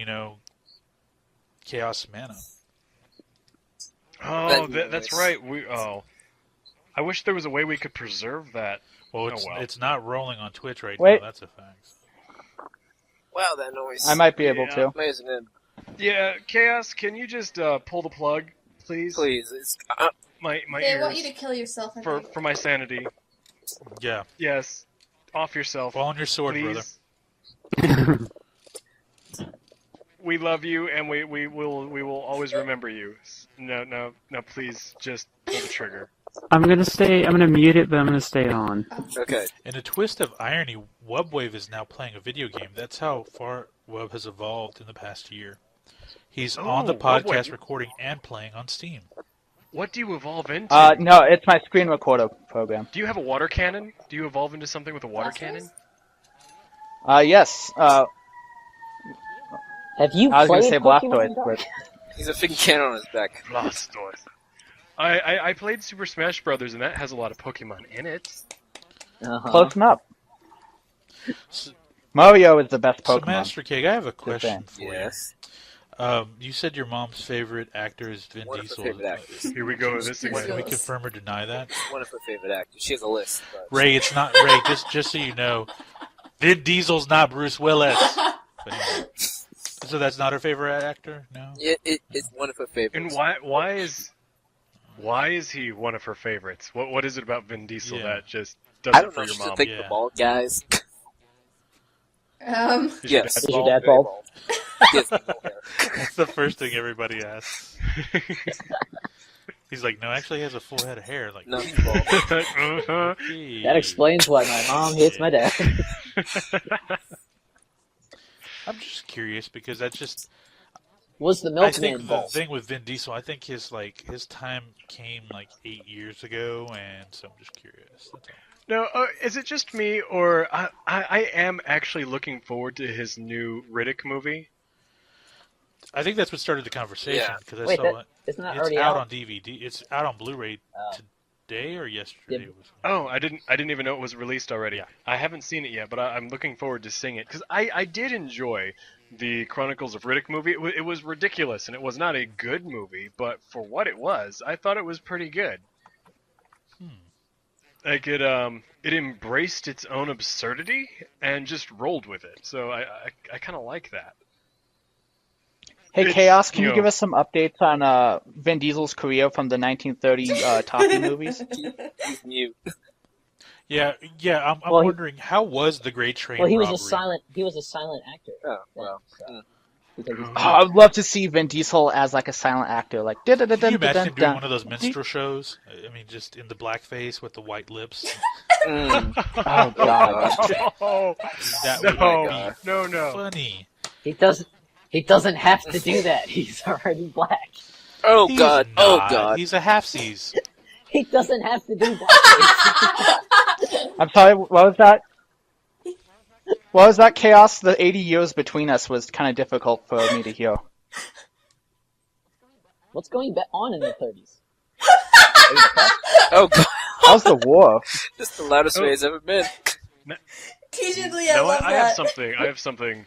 Chaos Mana. Oh, that's right. I wish there was a way we could preserve that. Well, Oh, well. it's not rolling on Twitch right Wait. now. That's a fact. Wow, that noise. I might be able to. Amazing. Yeah, Chaos, can you just pull the plug, please? Please, it's My They ears. want you to kill yourself. I think. For my sanity. Yeah, Yes. Off yourself. fall on your sword, brother. Please. We love you, and we will always remember you. No, please, just pull the trigger. I'm gonna mute it, but I'm gonna stay on. okay. In a twist of irony, Webwave is now playing a video game. That's how far Web has evolved in the past year. He's on the podcast Webwave. recording and playing on Steam. What do you evolve into? No, it's my screen recorder program. Do you have a water cannon? Do you evolve into something with a water Blasters? cannon? Yes. Have you I was gonna played say Pokemon Blastoise, Dark? but He's a freaking cannon on his back. Blastoise. I played Super Smash Brothers, and that has a lot of Pokemon in it. Uh-huh. close enough. So, Mario is the best so Pokemon. Masterkeg, I have a question for Yes. you. You said your mom's favorite actor is Vin One of her Diesel. favorite actors. Here we go with this Can again. we confirm or deny that? One of her favorite actors. She has a list. But... Ray, it's not Ray. Just so you know, Vin Diesel's not Bruce Willis. But anyway. So that's not her favorite actor? No. Yeah, it's one of her favorites. And why is he one of her favorites? What is it about Vin Diesel Yeah. that just does I it don't for know. your She's a mom? thick Yeah. bald guys. Is your Yes. dad Is your bald? dad bald? He has no hair. That's the first thing everybody asks. He's like, no, actually, he has a full head of hair. Like, No, he's bald. Uh-huh. "Gee." That explains why my mom hates my dad. I'm just curious because that's just. Was the I think milkman the bald? thing with Vin Diesel, I think his time came like 8 years ago, and so I'm just curious. That's all. No, is it just me, or I am actually looking forward to his new Riddick movie? I think that's what started the conversation Yeah. because I Wait, saw it. isn't that It's already out out? on DVD. It's out on Blu-ray Oh. today or yesterday. Yeah. It was. Oh, I didn't even know it was released already. Yeah. I haven't seen it yet, but I'm looking forward to seeing it because I did enjoy the Chronicles of Riddick movie. It was ridiculous and it was not a good movie, but for what it was, I thought it was pretty good. Like it embraced its own absurdity and just rolled with it. So I kind of like that. Hey, It's, Chaos, can you you know- give us some updates on Vin Diesel's career from the 1930 talkie movies? He's mute. Yeah. I'm Well, he- wondering how was the Great Train Well, he was robbery? a silent actor. Oh, well. So, because he's- Oh, I'd love to see Vin Diesel as like a silent actor, like Can you imagine him doing one of those dun. minstrel shows? I mean, just in the blackface with the white lips. Mm. Oh god. Oh, That no, would be no. funny. he doesn't have to do that. He's already black. Oh, He's God. Oh, not. God. He's a half-seas. He doesn't have to do that. I'm sorry, what was that? What was that, Chaos? The 80 years between us was kind of difficult for me to hear. What's going on in the 30s? Oh, God. How's the war? This is the loudest way it's ever been. Teachedly, I No, love I have that. something. I have something.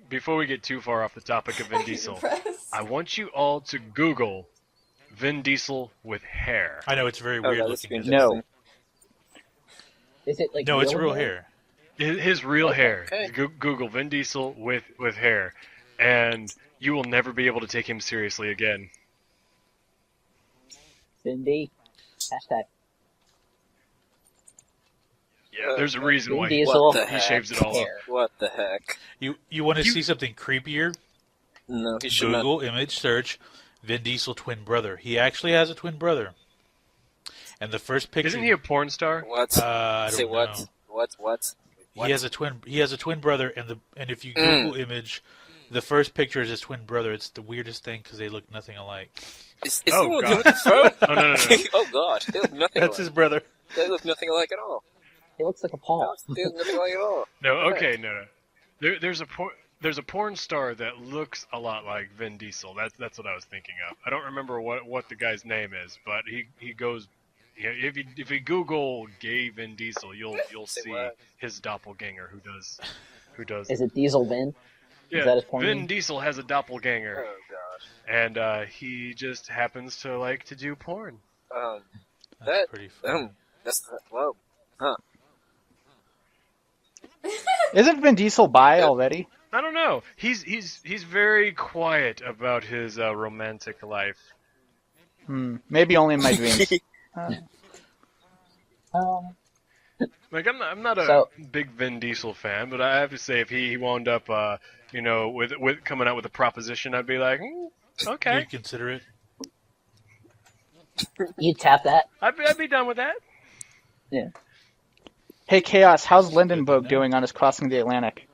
Before we get too far off the topic of Vin Diesel, Impressed. I want you all to Google Vin Diesel with hair. I know it's very Oh, weird God, this looking. is isn't it? No. Is it like No, it's real hair. His real hair. Okay. Google Vin Diesel with hair, and you will never be able to take him seriously again. Cindy? Hashtag. Yeah, there's a reason Vin why Diesel. What the he heck? shaves it all up. Hair. What the heck? You want to see something creepier? No, he should not. Google image search Vin Diesel twin brother. He actually has a twin brother. And the first picture. Isn't he a porn star? What? I Say don't what? know. What? He has a twin brother, and if you Google image, the first picture is his twin brother. It's the weirdest thing because they look nothing alike. Is Oh, the one God. with the phone? Oh, no. Oh god, they look nothing That's alike. his brother. They look nothing alike at all. It looks like a paw. They look nothing alike at all. No, okay, no. There's a porn star that looks a lot like Vin Diesel. That's what I was thinking of. I don't remember what the guy's name is, but he goes. Yeah, if you Google gay Vin Diesel, you'll Say see what? his doppelganger who does. Is it Diesel Vin? Yeah, that his porn Vin name? Diesel has a doppelganger, Oh gosh. and he just happens to like to do porn. That's pretty funny. That's well. Huh. Isn't Vin Diesel bi already? I don't know. He's very quiet about his romantic life. Maybe only in my dreams. Like I'm not a So- big Vin Diesel fan, but I have to say if he wound up with coming out with a proposition, I'd be like, okay, You'd consider it. You tap that? I'd be done with that. Yeah. Hey, Chaos, how's Lindenberg doing on his crossing the Atlantic?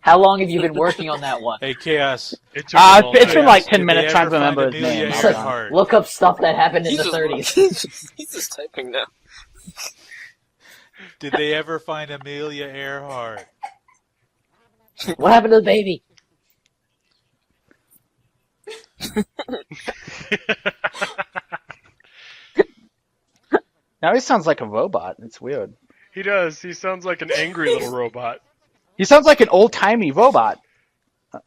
How long have you been working on that one? Hey, Chaos. It took a long It's time. been like 10 Did minutes they trying to ever remember find his name. Amelia Hold on. Earhart? Look up stuff that happened in He's the just, 30s. he's just typing now. Did they ever find Amelia Earhart? What happened to the baby? Now he sounds like a robot. It's weird. He does. He sounds like an angry little robot. He sounds like an old-timey robot. It's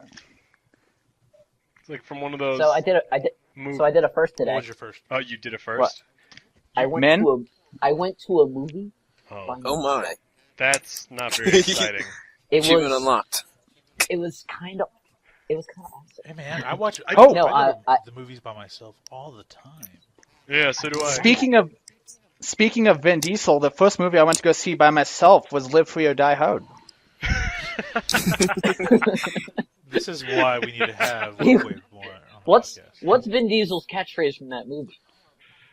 like from one of those. So I did a first What today. was your first? Oh, you did it first. What? I went Men? to a movie. Oh, Oh my. that's not very exciting. Achievement unlocked. It was kind of awesome. Hey, man, I watch I Oh. do No, the movies by myself all the time. Yeah, so do I. Speaking of Vin Diesel, the first movie I went to go see by myself was Live Free or Die Hard. This is why we need to have You- way more on the What's podcast. Vin Diesel's catchphrase from that movie?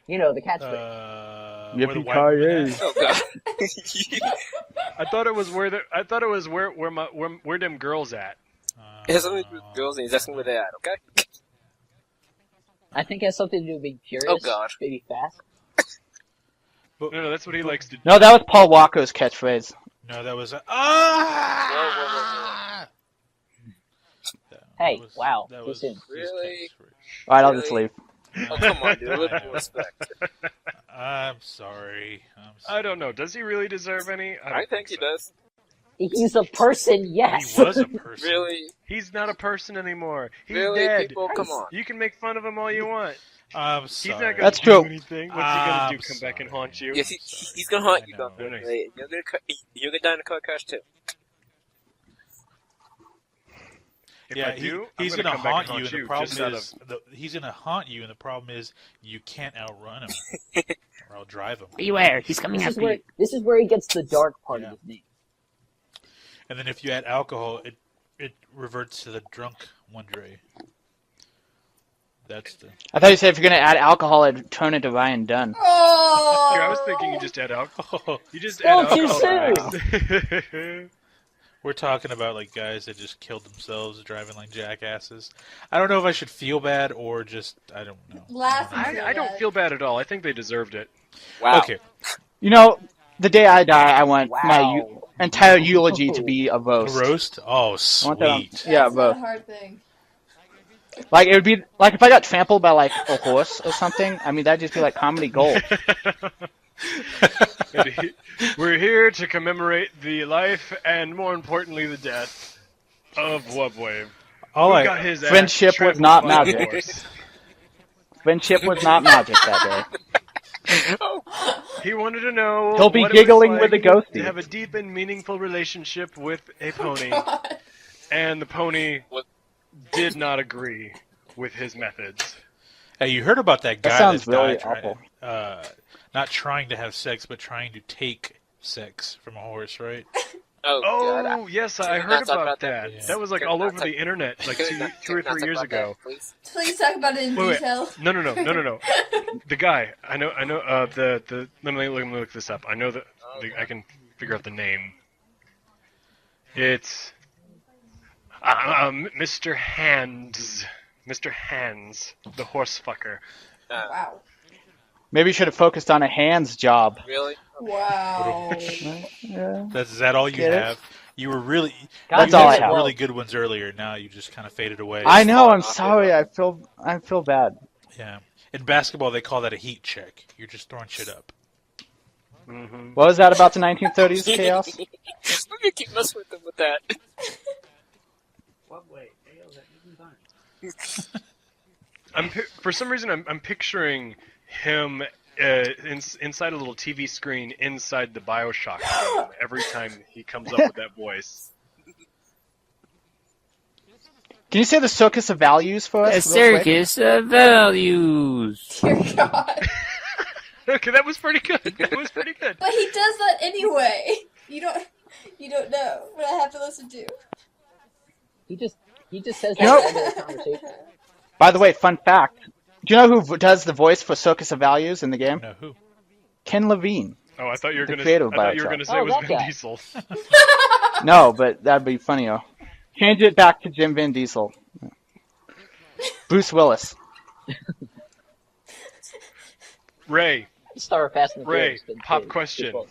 You know the catchphrase. Where the white woman at? Oh god. I thought it was where them girls at. It has something to do with girls and he's asking where they're at, okay? I think it has something to do with being curious. Oh, God. Maybe fast. No, that's what he likes to do. No, that was Paul Walker's catchphrase. No, that was Hey, wow, That too was soon. his Really? catchphrase. Alright, I'll just leave. Oh come on, dude. A little more respect. I'm sorry. I don't know. Does he really deserve any? I don't think he so. does. He's a person, yes. He was a person. Really? He's not a person anymore. He's Really, dead. people? Come on. You can make fun of him all you want. I'm He's sorry. not gonna That's do true. anything. What's he gonna do? I'm Come back and sorry. haunt you? Yes, he's gonna haunt you, I know. though. Nice. You're gonna die in a car crash too. If Yeah, I do, he's I'm gonna come back haunt and you, and the just problem out is he's gonna haunt you, and the problem is you can't outrun him, or I'll drive him. Beware, he's coming This after is you. this is where he gets the dark part Yeah. of his name. And then if you add alcohol, it reverts to the drunk Wondre. That's the. I thought you said if you're gonna add alcohol, it'd turn into Ryan Dunn. Oh! Here, I was thinking you just add alcohol. You just Still add too alcohol. soon. We're talking about like guys that just killed themselves driving like jackasses. I don't know if I should feel bad or just I don't know. Laughing. I don't feel bad at all. I think they deserved it. Wow. Okay, You know, the day I die, I want my Wow. entire eulogy to be a a roast. roast. Oh, I want that on- sweet. yeah, That's not a roast. hard thing. Like, it would be, like, if I got trampled by, like, a horse or something, I mean, that'd just be, like, comedy gold. We're here to commemorate the life and, more importantly, the death of Wubwave. All Who I got his ass Friendship was trampled not by a magic. horse. Friendship was not magic that day. He wanted to know. He'll be what it was giggling like with a ghostie. to have a deep and meaningful relationship with a pony, God. and the pony What? did not agree with his methods. Hey, you heard about that guy That sounds that really died awful. not trying to have sex, but trying to take sex from a horse, right? Oh, God. Oh, yes, I Can we heard not talk about about that. that? That was like Can we all not over talk- the internet like Can we two not- or can we not three talk years about that, ago. please? Please talk about it in Wait. detail. No. The guy, I know. Let me look this up. I know that I can figure out the name. It's Mr. Hands, the horse fucker. Wow. Maybe you should have focused on a hands job. Really? Wow. Yeah. Is that all you Get it? have? You were really. That's you all had I some have. really good ones earlier. Now you just kind of faded away. I know. I'm Falling off sorry. your I feel bad. Yeah. In basketball, they call that a heat check. You're just throwing shit up. Mm-hmm. What was that about the 1930s chaos? We're gonna keep messing with them with that. For some reason, I'm picturing him inside a little TV screen inside the Bioshock game every time he comes up with that voice. Can you say the circus of values for us? A real quick? circus of values. Dear God. Okay, that was pretty good. That was pretty good. But he does that anyway. You don't know what I have to listen to. He just says You know- that at the end of the conversation. By the way, fun fact. Do you know who does the voice for Circus of Values in the game? No, who? Ken Levine. Oh, I thought you were The gonna. creator of I thought you were Bioshock. gonna say Oh, it was that Vin guy. Diesel. No, but that'd be funnier. Change it back to Jim Van Diesel. Bruce Willis. Ray, Star of Fast and the Ray, Furious, but pop too. question. Just well.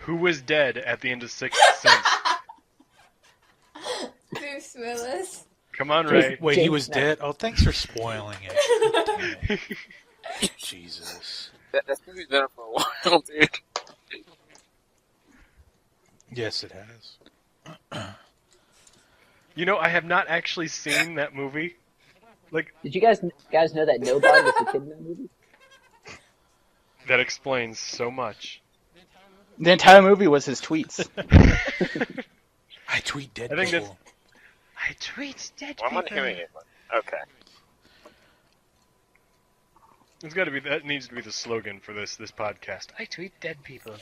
Who was dead at the end of Sixth Sense? Bruce Willis. Come on, Ray. Wait, he James was Smith. dead? Oh, thanks for spoiling it. Jesus. That movie's been up for a while, dude. Yes, it has. You know, I have not actually seen that movie. Like, Did you guys know that Nobody was the kid in that movie? that explains so much. The entire movie was his tweets. I tweet dead I think people. I tweet dead Why am I not hearing it? Okay. It's got to be. That needs to be the slogan for this podcast. I tweet dead people.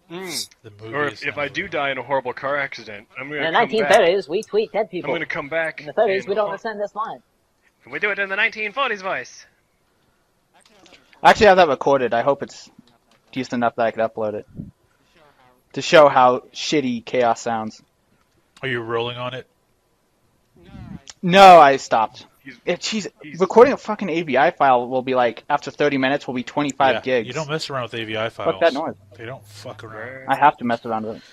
The movie Or is if not I do real. die in a horrible car accident, I'm In gonna the come back. 1930s, we tweet dead I'm people. gonna come back. In the 30s, and- we don't send this line. We do it in the 1940s voice. I actually have that recorded. I hope it's decent enough that I could upload it. To show how shitty Chaos sounds. Are you rolling on it? No, I stopped. He's- Recording a fucking AVI file will be like, after 30 minutes, will be 25 Yeah, gigs. You don't mess around with AVI files. Fuck that noise. They don't fuck around. I have to mess around with it.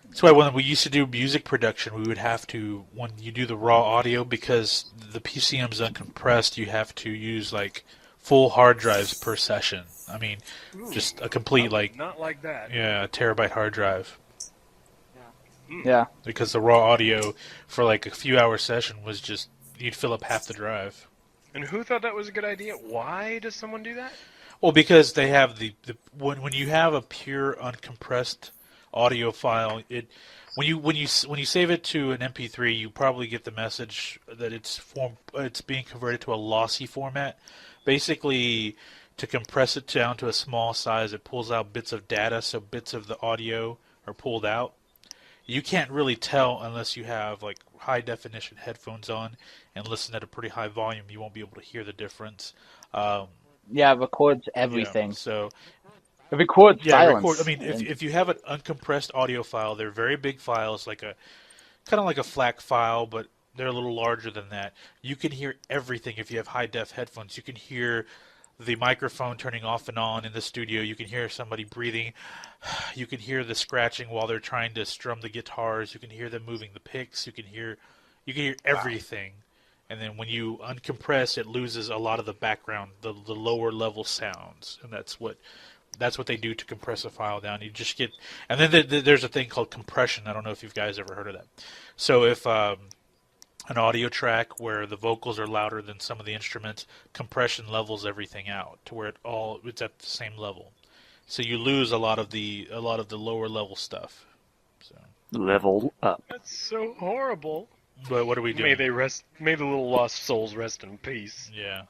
That's why when we used to do music production, we would have to, when you do the raw audio, because the PCM's uncompressed, you have to use like full hard drives per session. I mean, just a complete like, Not like that. yeah, a terabyte hard drive. Yeah. Because the raw audio for like a few hour session was just, you'd fill up half the drive. And who thought that was a good idea? Why does someone do that? Well, because they have the when you have a pure uncompressed audio file, when you save it to an MP3, you probably get the message that it's being converted to a lossy format. Basically, to compress it down to a small size, it pulls out bits of data, so bits of the audio are pulled out. You can't really tell unless you have like high definition headphones on and listen at a pretty high volume. You won't be able to hear the difference. Yeah, it records everything. Yeah, so It records yeah, silence. I mean, if you have an uncompressed audio file, they're very big files, like kind of like a FLAC file, but they're a little larger than that. You can hear everything if you have high def headphones. You can hear the microphone turning off and on in the studio. You can hear somebody breathing. You can hear the scratching while they're trying to strum the guitars. You can hear them moving the picks. You can hear everything. And then when you uncompress, it loses a lot of the background, the lower level sounds, and that's what they do to compress a file down. You just get, and then there's a thing called compression. I don't know if you guys ever heard of that. So if an audio track where the vocals are louder than some of the instruments, compression levels everything out to where it's at the same level. So you lose a lot of the lower level stuff. So, Level up. That's so horrible. but what are we doing? May the little lost souls rest in peace. Yeah.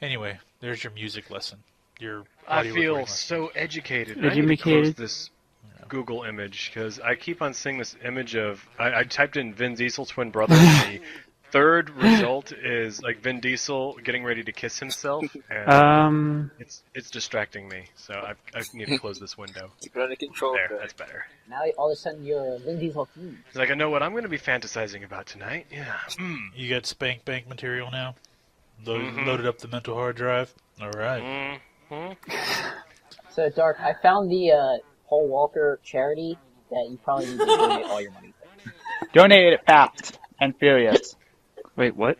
Anyway, there's your music lesson. Your I audio feel recording lesson. so educated. Educated. I need to close this. Yeah. Google image because I keep on seeing this image of. I typed in Vin Diesel twin brother. And the third result is like Vin Diesel getting ready to kiss himself, and it's distracting me. So I need to close this window. Keep it under control. There, Greg. that's better. Now all of a sudden you're a Vin Diesel fiend. It's like I know what I'm going to be fantasizing about tonight. Yeah. You got spank bank material now? Loaded up the mental hard drive? Alright. So, Dark, I found the Paul Walker charity that you probably need to donate all your money to. Donate it fast and furious. Wait, what?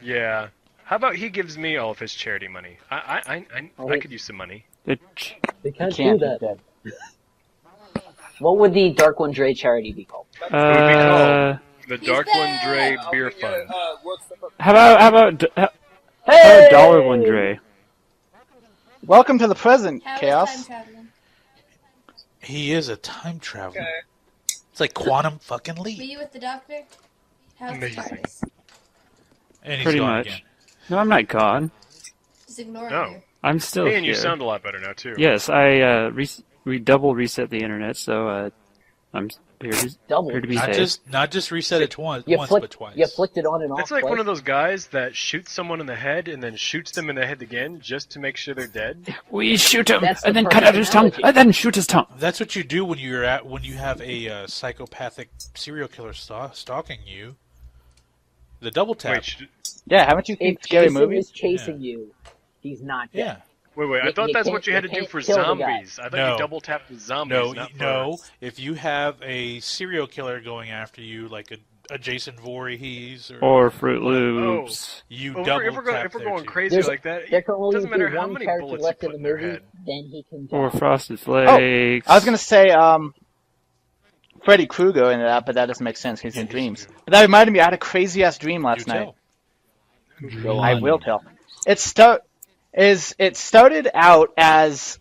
Yeah. How about he gives me all of his charity money? I could use some money. They can't Can't do that. What would the Dark One Dre charity be called? It would be called the He's Dark One back! Dre Beer Fund. How about Hey! Dollar One Dre? Welcome to the present, How is Chaos. time traveling? He is a time traveler. It's like quantum fucking Were leap. you with the doctor? How's the Amazing. TARDIS? And he's Pretty gone much. again. No, I'm not gone. Just ignoring No. you. I'm still Hey, and here. you sound a lot better now too. Yes, I double reset the internet, so I'm here Double. to be Not safe. just reset it once, You but twice. You flicked it on and off. It's like twice. one of those guys that shoots someone in the head and then shoots them in the head again just to make sure they're dead. We shoot him That's and the then cut out his tongue personality. and then shoot his tongue. That's what you do when you have a psychopathic serial killer stalking you. The double tap. Wait, Yeah, haven't you seen If scary Jason movies? is chasing you, he's not dead. Yeah. wait. I You- thought you that's can't- what you had to you do can't for kill the guy. zombies. I thought No. you double tapped the zombies. No. If you have a serial killer going after you, like a Jason Voorhees Or Fruit Loops. you If double we're tap going there, too. crazy There's- like that, There it can only doesn't be matter how one many character bullets you left put in in the their movie, head. then he can Or die. Frosted Flakes. I was gonna say Freddy Krueger in that, but that doesn't make sense. He's in dreams. But that reminded me, I had a crazy ass dream You last night. tell. I will tell. It started out as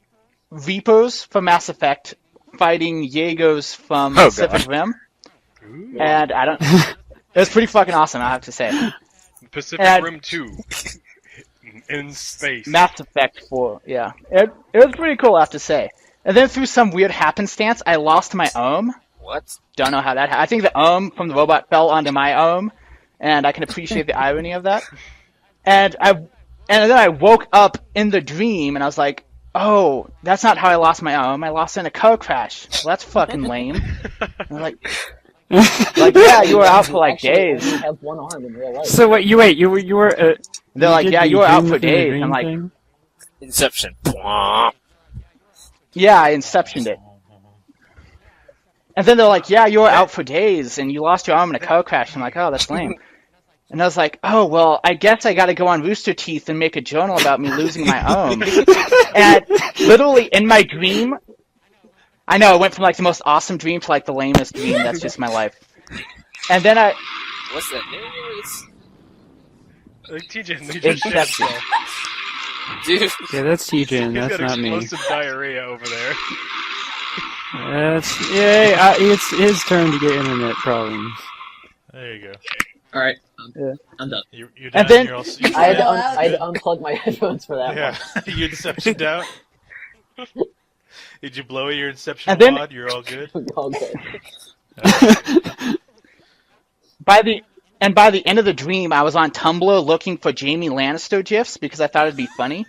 Reapers from Mass Effect fighting Jaegers from Oh, Pacific God. Rim, Ooh. and I don't. It was pretty fucking awesome, I have to say. Pacific And- Rim 2 in space. Mass Effect 4, yeah. It was pretty cool, I have to say. And then through some weird happenstance, I lost my ohm. What? Don't know how that happened. I think the ohm from the robot fell onto my ohm, and I can appreciate the irony of that. And then I woke up in the dream, and I was like, oh, that's not how I lost my ohm. I lost it in a car crash. Well, that's fucking lame. And I'm like, yeah, you were out for like Actually, days. only have one arm in real life. So wait, you were. They're like, did yeah, the you were out dream for within a days. dream I'm like, thing? Inception. yeah, I inceptioned it. And then they're like, yeah, you were out for days, and you lost your arm in a car crash. I'm like, oh, that's lame. And I was like, oh, well, I guess I gotta go on Rooster Teeth and make a journal about me losing my arm. And literally, in my dream, I know, it went from like the most awesome dream to like the lamest dream. That's just my life. And then What's that news? Like TJ, they just shit Inception. himself. Dude, Yeah, that's TJ, and He's that's got not me. explosive diarrhea over there. It's his turn to get internet problems. There you go. Alright, Yeah. I'm done. You're And done. then- You're all, I had, to Well, I had to unplug my headphones for that yeah, you inceptioned out. Did you blow your inception And then- wad? You're all good. one. Okay. by the end of the dream, I was on Tumblr looking for Jamie Lannister gifs because I thought it'd be funny,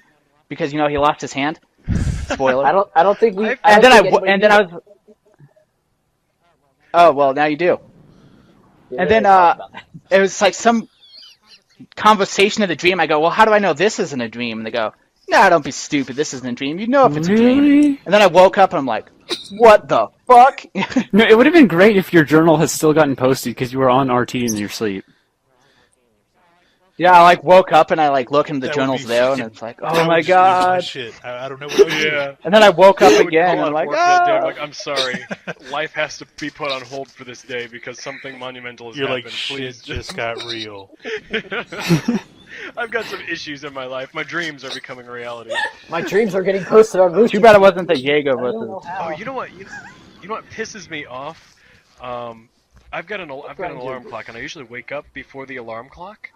because he lost his hand. Spoiler. I don't think we. And then don't think I was. Oh well, now you do. anybody and then, really talked about that. It was like some conversation in the dream. I go, well, how do I know this isn't a dream? And they go, nah, don't be stupid. This isn't a dream. You know if it's a dream. Really? And then I woke up and I'm like, what the fuck? No, it would have been great if your journal has still gotten posted because you were on RT in your sleep. Yeah, I like woke up and I like look and the That would journal's be there and fucking- it's like, That oh would my just lose my god. shit. I don't know what to do. Yeah. And then I woke up I would again call and I'm out like, work that day. I'm ah. like, I'm sorry. Life has to be put on hold for this day because something monumental has You're happened. like, shit Please just got real. I've got some issues in my life. My dreams are becoming reality. My dreams are getting posted on Rooster. Too bad it wasn't the Jaeger I don't know versus. how. Oh, you know what? You know what pisses me off? I've got an alarm clock, and I usually wake up before the alarm clock.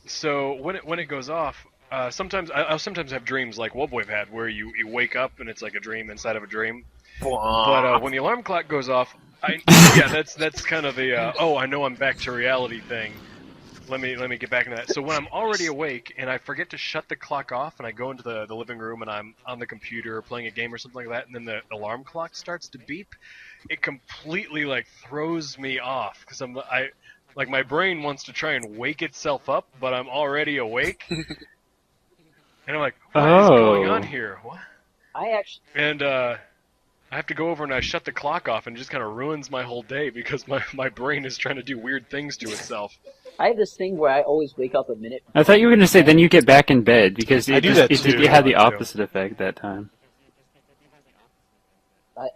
So when it goes off, sometimes I'll sometimes have dreams like Wobwave had, where you wake up and it's like a dream inside of a dream. But when the alarm clock goes off, that's kind of the oh, I know I'm back to reality thing. Let me get back into that. So when I'm already awake and I forget to shut the clock off and I go into the living room and I'm on the computer playing a game or something like that, and then the alarm clock starts to beep, it completely like throws me off because like my brain wants to try and wake itself up, but I'm already awake. And I'm like, what is going on here? What? And I have to go over and I shut the clock off, and it just kind of ruins my whole day because my brain is trying to do weird things to itself. I have this thing where I always wake up a minute. I thought you were going to say then you get back in bed because I do that too. You had the opposite effect that time. I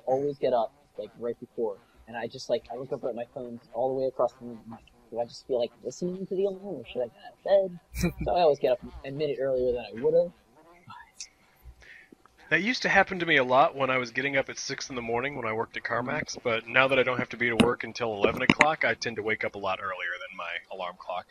always get up like right before, and I look up at my phone all the way across the room. Do I just feel like listening to the alarm, or should I get out of bed? So I always get up a minute earlier than I would have. That used to happen to me a lot when I was getting up at 6 in the morning when I worked at CarMax, but now that I don't have to be to work until 11 o'clock, I tend to wake up a lot earlier than my alarm clock.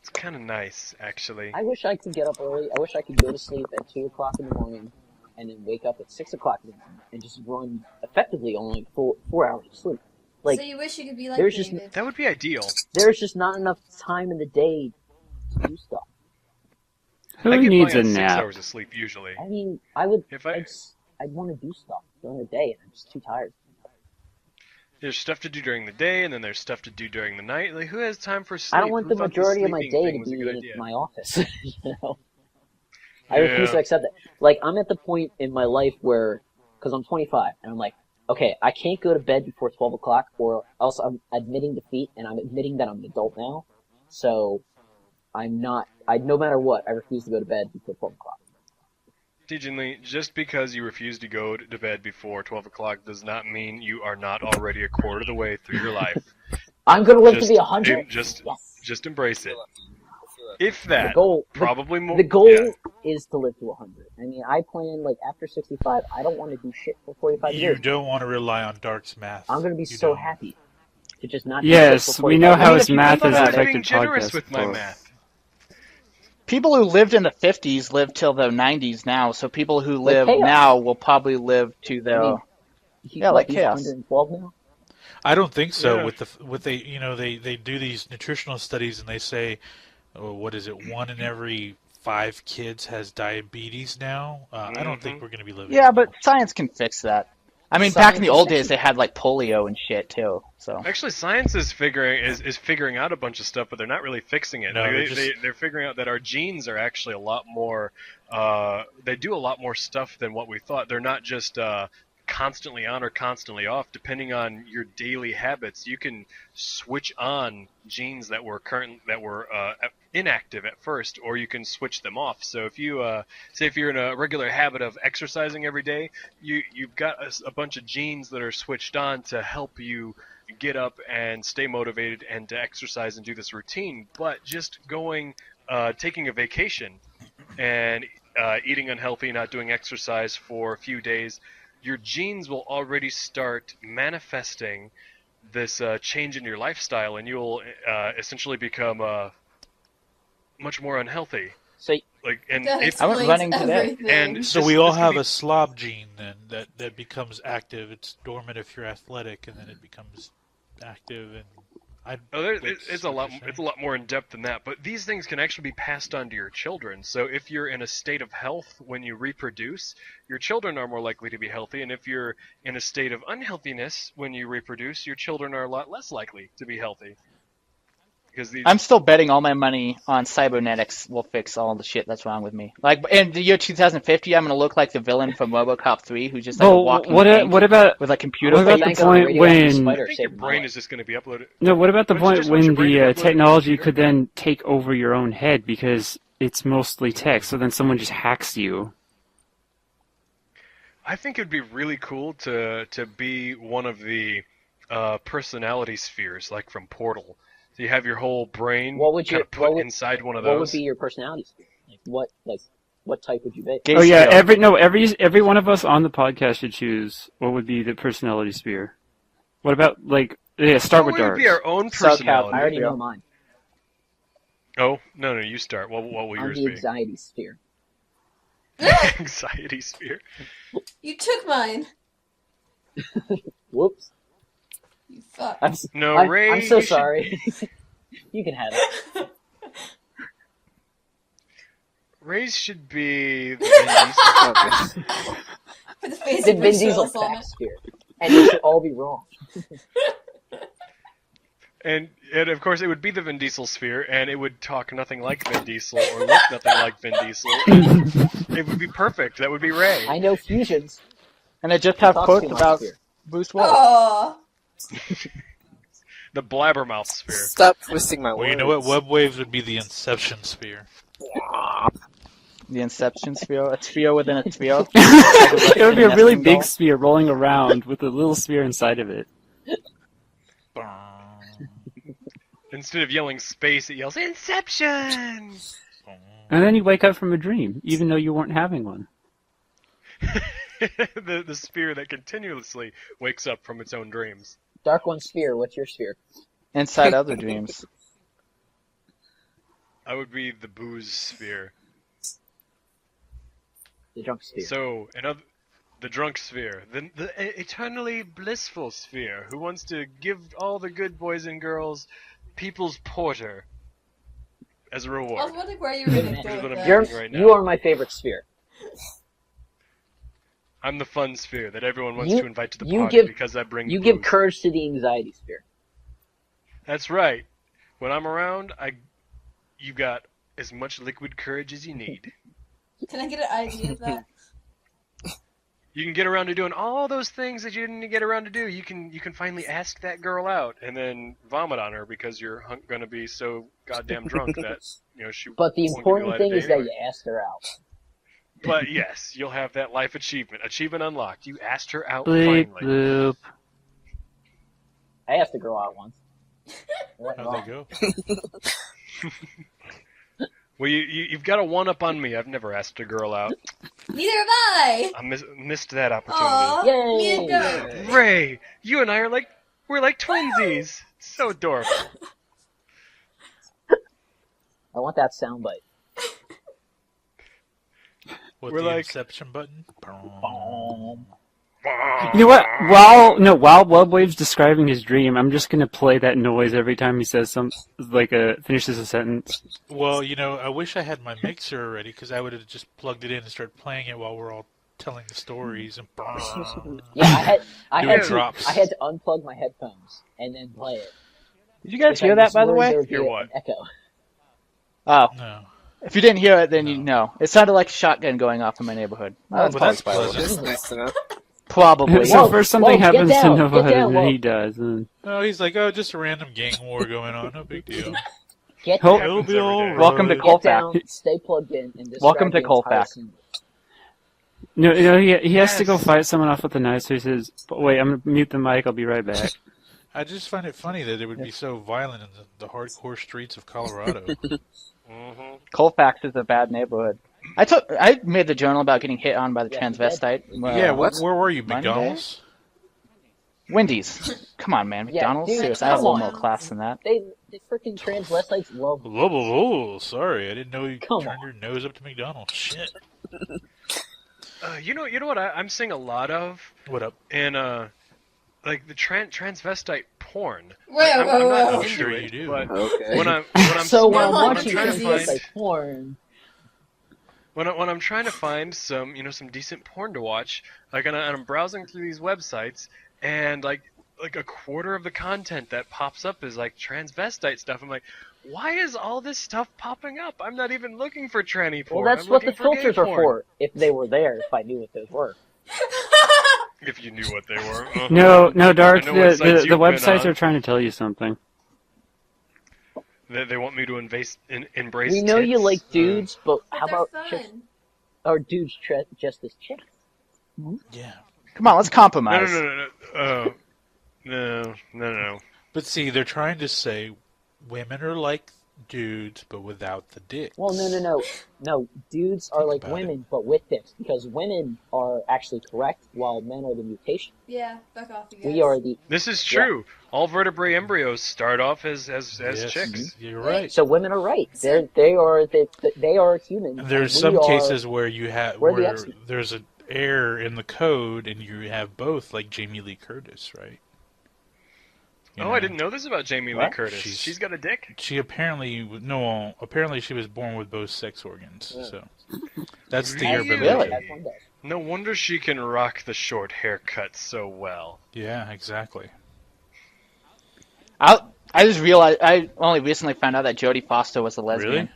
It's kind of nice, actually. I wish I could get up early. I wish I could go to sleep at 2 o'clock in the morning and then wake up at 6 o'clock in the morning and just run effectively on like 4 hours of sleep. Like, so you wish you could be like there's David. That would be ideal. There's just not enough time in the day to do stuff. Who I get needs by a on 6 nap? hours of sleep usually. I mean, I'd want to do stuff during the day, and I'm just too tired. There's stuff to do during the day, and then there's stuff to do during the night. Like, who has time for sleep? I don't want Who the thought majority of my sleeping day thing to was a be good in idea? my office. You know, I refuse to accept that. Like, I'm at the point in my life where, because I'm 25, and I'm like, okay, I can't go to bed before 12 o'clock, or else I'm admitting defeat, and I'm admitting that I'm an adult now. So, no matter what, I refuse to go to bed before 12 o'clock. Tejan Lee, just because you refuse to go to bed before 12 o'clock does not mean you are not already a quarter of the way through your life. I'm going to live to be 100? Just embrace it. If that, probably more. The goal is to live to 100. I mean, I plan, like, after 65, I don't want to do shit for 45 years. You don't want to rely on Dark's math. I'm going to be so happy to just not do Yes, shit for we know 45 how years. his math has I was affected being generous podcasts with my before. math. People who lived in the 50s live till the 90s now, so people who live Chaos. now will probably live to the... like he's Chaos. 112 now? I don't think so. Yeah. They do these nutritional studies and they say, what is it? 1 in every 5 kids has diabetes now. I don't think we're going to be living. Yeah, but science can fix that. I mean, back in the old days, they had like polio and shit too. So Actually, science is figuring out a bunch of stuff, but they're not really fixing it. No, Like, they're figuring out that our genes are actually a lot more. They do a lot more stuff than what we thought. They're not just constantly on or constantly off. Depending on your daily habits, you can switch on genes that were inactive at first, or you can switch them off. So if you say if you're in a regular habit of exercising every day, you've got a bunch of genes that are switched on to help you get up and stay motivated and to exercise and do this routine. But just taking a vacation and eating unhealthy, not doing exercise for a few days, your genes will already start manifesting this change in your lifestyle, and you'll essentially become much more unhealthy. So, That I went running today. everything. And So this- we all this could have be- a slob gene then that becomes active. It's dormant if you're athletic, and then it becomes active. And It's a lot more in depth than that. But these things can actually be passed on to your children. So if you're in a state of health when you reproduce, your children are more likely to be healthy. And if you're in a state of unhealthiness when you reproduce, your children are a lot less likely to be healthy. Because I'm still betting all my money on cybernetics will fix all the shit that's wrong with me. Like in the year 2050, I'm gonna look like the villain from RoboCop 3, who's just like a walking tank what about with like computer. what about face. the point when? I think your brain is just going to be uploaded. No, what about the Why don't you point just want your when brain to the be uploaded to technology the could then take over your own head because it's mostly text, so then someone just hacks you? I think it would be really cool to be one of the personality spheres, like from Portal. So you have your whole brain put inside one of those. What would be your personality? What type would you be? Oh yeah, every one of us on the podcast should choose what would be the personality sphere. What about start with What would Dark? be our own SoCal. personality? I already know mine. Oh, no, you start. What will I'm yours the be? anxiety sphere. Anxiety sphere. You took mine. Whoops. You fuck. No, I'm Ray, so you should- sorry. You can have it. Ray's should be the Vin Diesel. Okay. For the face The of Vin Bruce Diesel Willis on fact it. sphere. And it should all be wrong. And of course, it would be the Vin Diesel sphere, and it would talk nothing like Vin Diesel or look nothing like Vin Diesel. It would be perfect. That would be Ray. I know fusions. And I just have Talks quotes too much about sphere. Bruce Willis. Aww. The blabbermouth sphere. Stop twisting my Well, words. you know what? Web waves would be the Inception sphere. The Inception sphere, a sphere within a sphere. It would be a really Nesting big doll. sphere rolling around with a little sphere inside of it. Instead of yelling space, it yells Inception! And then you wake up from a dream, even though you weren't having one. the sphere that continuously wakes up from its own dreams. Dark One sphere, what's your sphere? Inside other dreams. I would be the booze sphere. The drunk sphere. So, the drunk sphere, the eternally blissful sphere, who wants to give all the good boys and girls people's porter as a I was reward. wondering where you were going to Which go is what with I'm that. doing right now. You are my favorite sphere. I'm the fun sphere that everyone wants You- to invite to the you party give- because I bring You booze. give courage to the anxiety sphere. That's right. When I'm around, you've got as much liquid courage as you need. Can I get an idea of that? You can get around to doing all those things that you didn't get around to do. You can finally ask that girl out and then vomit on her because you're going to be so goddamn drunk that she. But the won't give you important light thing of is day that anyway. you asked her out. But yes, you'll have that life achievement. Achievement unlocked. You asked her out Bleep, finally. bloop. I asked a girl out once. What How'd they go? Well, you've got a one-up on me. I've never asked a girl out. Neither have I! I missed that opportunity. Aww. Yay! Me and Doug. Ray, you and I are we're like twinsies. So adorable. I want that soundbite. What, We're the like- Inception button? You know what? While Webwave's describing his dream, I'm just gonna play that noise every time he says finishes a sentence. Well, I wish I had my mixer already because I would have just plugged it in and started playing it while we're all telling the stories and. Yeah, I Doing had drops. to unplug my headphones and then play it. Did you guys Which I hear that, by the worried way? there would be Hear an what? Echo. Oh, No. if you didn't hear it, then you No. know. It sounded like a shotgun going off in my neighborhood. Well, that's probably pleasant. That's nice to know. Probably. So Whoa, first something whoa, get happens down, to Nova, get down, and then whoa. he does. And No, he's like, just a random gang war going on. No big deal. Get Ho- down, It'll be all right. Welcome to get Colfax. down, stay plugged in, and describe Welcome to the entire Colfax. scene. no, he has to go Yes. fight someone off with a knife. So he says, "Wait, I'm gonna mute the mic. I'll be right back." I just find it funny that it would be so violent in the hardcore streets of Colorado. Mm-hmm. Colfax is a bad neighborhood. I made the journal about getting hit on by the Yeah, transvestite. Yeah, what? where were you, Monday? McDonald's? Wendy's. Come on, man. Yeah, McDonald's? dude, Seriously, I have a little come more on. class than that. They freaking transvestites love. Oh, sorry, I didn't know you Come turned on. your nose up to McDonald's. Shit. You know what I'm seeing a lot of What up? in like the transvestite porn. Wait, I'm not whoa. into Sure it, you do. but Okay. when I'm So when I'm Come on, watching trying to Jesus. find transvestite porn, when I'm trying to find some decent porn to watch, and I'm browsing through these websites, and like a quarter of the content that pops up is like transvestite stuff. I'm like, why is all this stuff popping up? I'm not even looking for tranny porn. well, that's I'm what the looking for gay filters are porn. for. If they were there, if I knew what those were. If you knew what they were. No, Dark. I know what The sites the you've been websites on. are trying to tell you something. They want me to embrace. We know you tits. like dudes, but But how they're about fun. chicks? Or dudes just as chicks? Yeah. Come on, let's No, compromise. no. But see, they're trying to say women are like dudes, but without the dicks. Well, no. Dudes are like about women, but with dicks, because women are actually correct, while men are the mutation. Yeah, back off, you guys. We are the. This is true. All vertebrate embryos start off as Yes, chicks. you're right. So women are right. They are human. There's and some we are- cases where you have we're the where X-Men. there's an error in the code, and you have both, like Jamie Lee Curtis, right? You Oh, know? I didn't know this about Jamie Lee What? Curtis. She's- She's got a dick? She apparently she was born with both sex organs. Yeah. So that's the Really? urban Really? legend. That's one does. No wonder she can rock the short haircut so well. Yeah, exactly. I just realized I only recently found out that Jodie Foster was a lesbian. Really?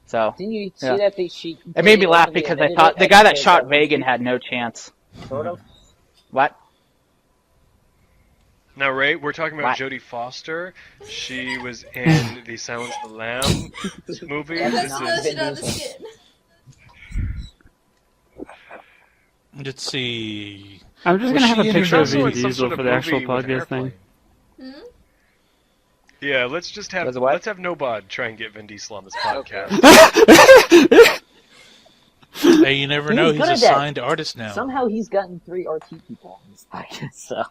So Didn't you see Yeah. that she? it made me laugh openly because I admitted thought it the at guy that the- shot Reagan had no chance. Sort of. What? Now, Ray, we're talking about What? Jodie Foster. She was in the Silence of the Lambs movie. That's This not is Lotion on the Diesel. skin. Let's see. I'm just Was gonna have she a in- picture of also Vin in some Diesel sort of for the actual movie with an podcast thing. airplane. Hmm? Yeah, let's just have Was it what? let's have Nobod try and get Vin Diesel on this podcast. Hey, you never know. He's He's good a at that. signed artist now. Somehow he's gotten 3 RT people on this podcast. So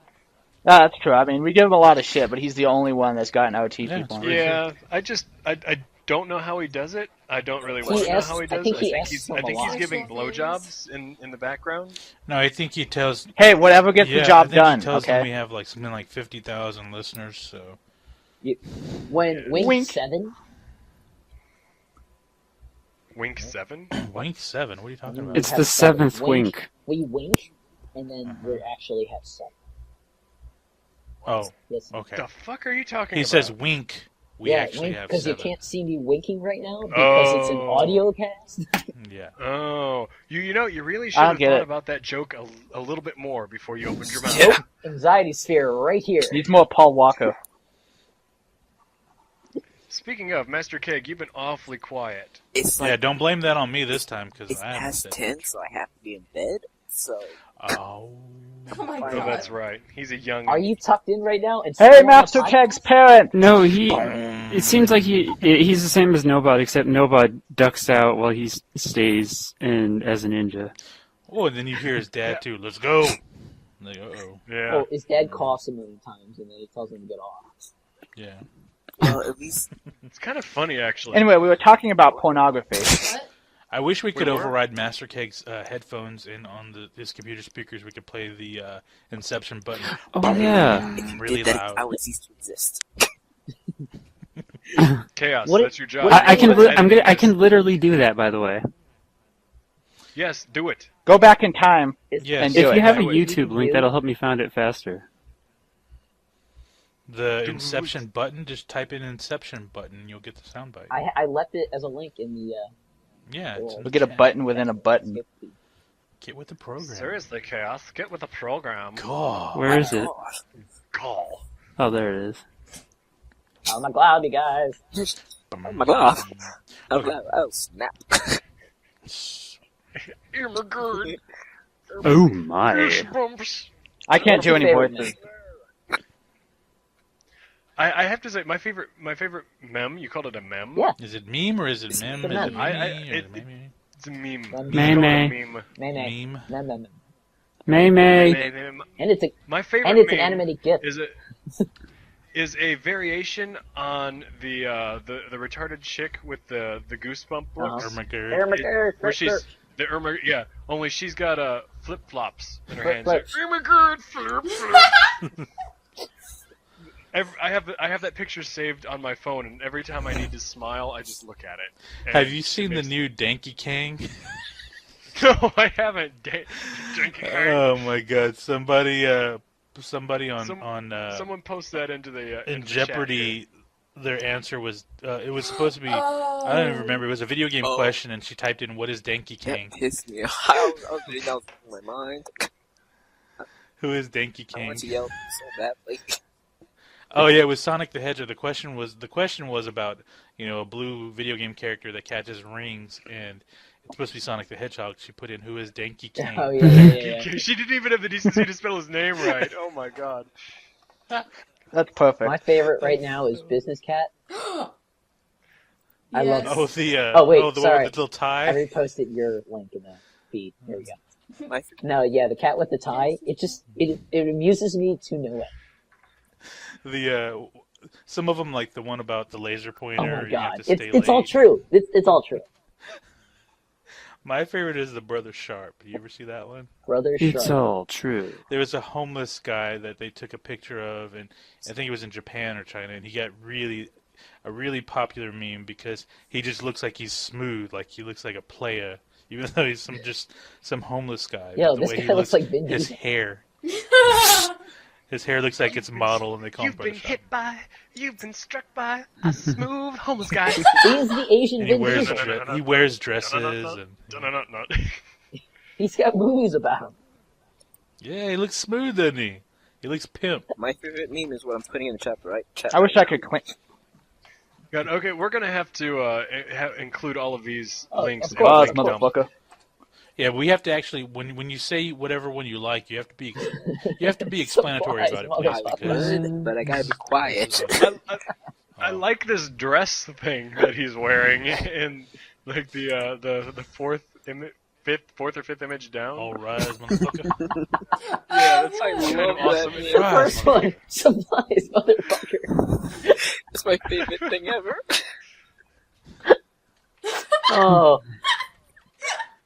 That's true. I mean, we give him a lot of shit, but he's the only one that's gotten OT Yeah, people. it's on. Yeah, I don't know how he does it. I don't really He want to know asks- how he I does think it. he I asks think them I a think he's lot. giving Sexual blowjobs in the background. No, I think he tells. Hey, whatever gets yeah, the job I think done. He tells them we Okay. have like something like 50,000 listeners. So when Wink, Wink. 7, Wink 7. Wink 7. What are you talking about? It's have the 7. seventh wink. we wink, and then we actually have 7. Oh, Listen. okay. The fuck are you talking He about? says wink. We yeah, actually have because you 7. can't see me winking right now because it's an Oh. audio cast. Yeah. Oh, you know, you really should I don't have get thought it. about that joke a little bit more before you opened your mouth. Nope. Anxiety sphere right here. He's more Paul Walker. Speaking of, Masterkeg, you've been awfully quiet. It's Yeah, like don't blame that on me this time because it's I haven't past said 10, so I have to be in bed. So Oh. Oh my Oh, god. that's right. He's a young. Are you tucked in right now? And Hey, still on the Master podcast? Keg's parent. No, it seems like he's the same as Nobod, except Nobod ducks out while he stays in as a ninja. Oh, and then you hear his dad too. Let's go. Like, uh-oh. Yeah. Well, his dad coughs a million times, and then he tells him to get off. Yeah. well, at least It's kind of funny, actually. Anyway, we were talking about pornography. What? I wish we could We were? override Masterkeg's headphones, and on his computer speakers we could play the Inception button Oh yeah. if you really did that, loud. I would cease to exist. Chaos. What- That's your job. what- I can Editing I can this. literally do that, by the way. Yes, do it. Go back in time. Yes. And If do you it. have a Do it. YouTube link, that'll help me find it faster. The Do- Inception button. Just type in Inception button, you'll get the soundbite. I left it as a link in the. Yeah. It's in We'll get a the chat. button within a button. Get with the program. Seriously, Chaos. Get with the program. God. Where is it? Call. Oh, there it is. Oh my god, you guys! Oh my god! Oh, god. Oh snap! Immigrant. Oh my. Goosebumps. I can't What's do your any favorite voices. I have to say, my favorite meme. You called it a meme. Yeah. Is it meme or is it It's meme? the Is it meme. meme? It's a meme. Meme. You call it a Meme. meme. Meme. Meme. Meme. May May. Meme. And it's My favorite an meme animated GIF. is a variation on the retarded chick with the goosebump looks. Ermagerd. Where she's the Irma, yeah. Only she's got flip flops in her Flip hands. flops. Immigrant flip flop. I have that picture saved on my phone, and every time I need to smile, I just look at it. And Have you it seen the makes- new Danky Kang? No, I haven't. Oh my god! Somebody on Someone post that into the in into the chat Jeopardy. Their answer was it was supposed to be. Oh. I don't even remember. It was a video game Oh. question, and she typed in, "What is Danky That Kang? pissed me off. I was reading that was in my mind. Who is Danky I Kang?" want to yell so badly. Oh yeah, it was Sonic the Hedgehog. The question was about a blue video game character that catches rings, and it's supposed to be Sonic the Hedgehog. She put in, "Who is Danky Kang?" Oh yeah. here. She didn't even have the decency to spell his name right. Oh my god. That's perfect. My favorite right now is Business Cat. I love Yes. Oh, the Oh, wait, the one sorry. with the little I tie. reposted your link in the feed. Here we go. My No, yeah, the cat with the tie. It amuses me to no end. The some of them, like the one about the laser Oh pointer. my You have god, to stay it's all late. true. It's all true. My favorite is the Brother Sharp. You ever see that one? Brother It's Sharp. all true. There was a homeless guy that they took a picture of, and I think it was in Japan or China, and he got a really popular meme because he just looks like he's smooth, like he looks like a playa, even though he's some homeless guy. Yo, But the this way guy he looks like Vin his Diesel. hair, his hair looks like it's model, and they call him You've Brother been Sharp. hit by, you've been struck by a smooth homeless guy. He's the Asian And he Vin wears Diesel. he wears dresses and No. He's got movies about him. yeah, he looks smooth, doesn't he? He looks pimp. my favorite meme is what I'm putting in the chat right. Chat I wish right I could clean. God, okay, we're gonna have to include all of these Oh, links. of in the course. link dump. Motherfucker. Yeah, we have to actually when you say whatever one you like, you have to be explanatory about it, please, now. I because would, but I gotta be quiet. I like this dress thing that he's wearing in like the fourth or fifth image down. all rise, motherfucker. Yeah, that's I kind love of awesome. that. The first one, supplies, motherfucker. It's my favorite thing ever. Oh,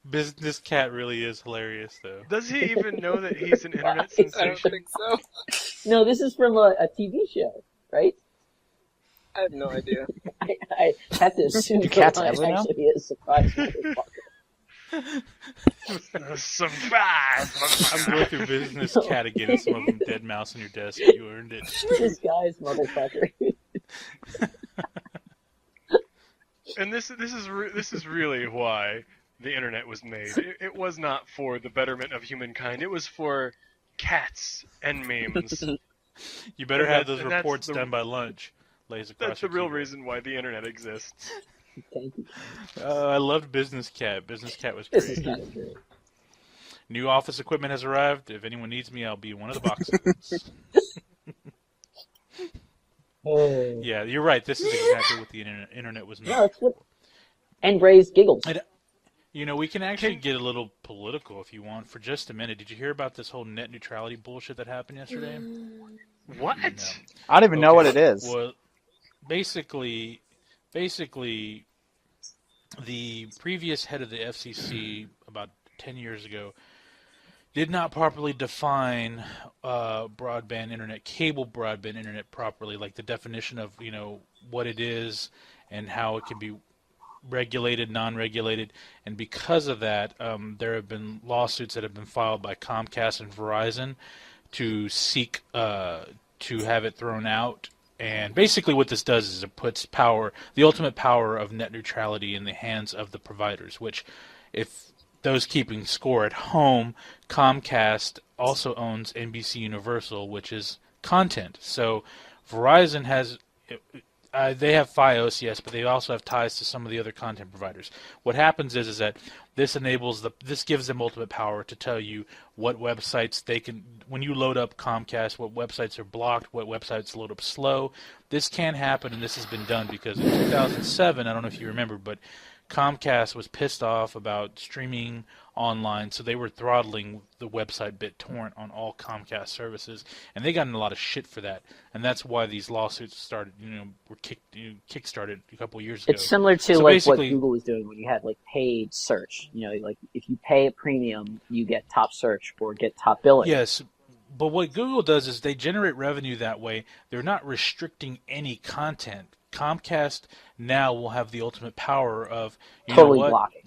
Business Cat really is hilarious, though. Does he even know that he's an internet I I don't sensation? think so. no, this is from a TV show, right? I have no idea. I have to assume Do cats the line ever know? actually is surprise, motherfucker. Surprise! I'm going through Business Cat again, and some of them dead mouse on your desk. You earned it. This guy's motherfucker. And this is really why the internet was made. It was not for the betterment of humankind. It was for cats and memes. You better And have that- those and that's reports the- done by lunch. Lays across That's the your real keyboard. reason why the internet exists. Thank you. I loved Business Cat. Business Cat was This great. is kind of great. New office equipment has arrived. If anyone needs me, I'll be in one of the boxes. Oh. Yeah, you're right. This is exactly what the internet was made. No, that's what. And Ray's giggles. You know, we can actually get a little political if you want for just a minute. Did you hear about this whole net neutrality bullshit that happened yesterday? What? No. I don't even know what it is. Well, basically, the previous head of the FCC about 10 years ago did not properly define broadband internet, cable broadband internet properly, like the definition of, you know, what it is and how it can be regulated, non-regulated, and because of that, there have been lawsuits that have been filed by Comcast and Verizon to seek to have it thrown out. And basically what this does is it puts the ultimate power of net neutrality in the hands of the providers, which, if those keeping score at home, Comcast also owns NBC Universal, which is content. So Verizon has... they have FiOS, yes, but they also have ties to some of the other content providers. What happens is that this gives them ultimate power to tell you what websites they can, when you load up Comcast, what websites are blocked, what websites load up slow. This can happen, and this has been done because in 2007, I don't know if you remember, but Comcast was pissed off about streaming online, so they were throttling the website BitTorrent on all Comcast services, and they got in a lot of shit for that, and that's why these lawsuits started, were kick-started a couple of years ago. It's similar to So like what basically- Google was doing when you had like paid search. You know, like if you pay a premium, you get top search or get top billing. Yes, but what Google does is they generate revenue that way. They're not restricting any content. Comcast now will have the ultimate power of, you Totally know what? blocking.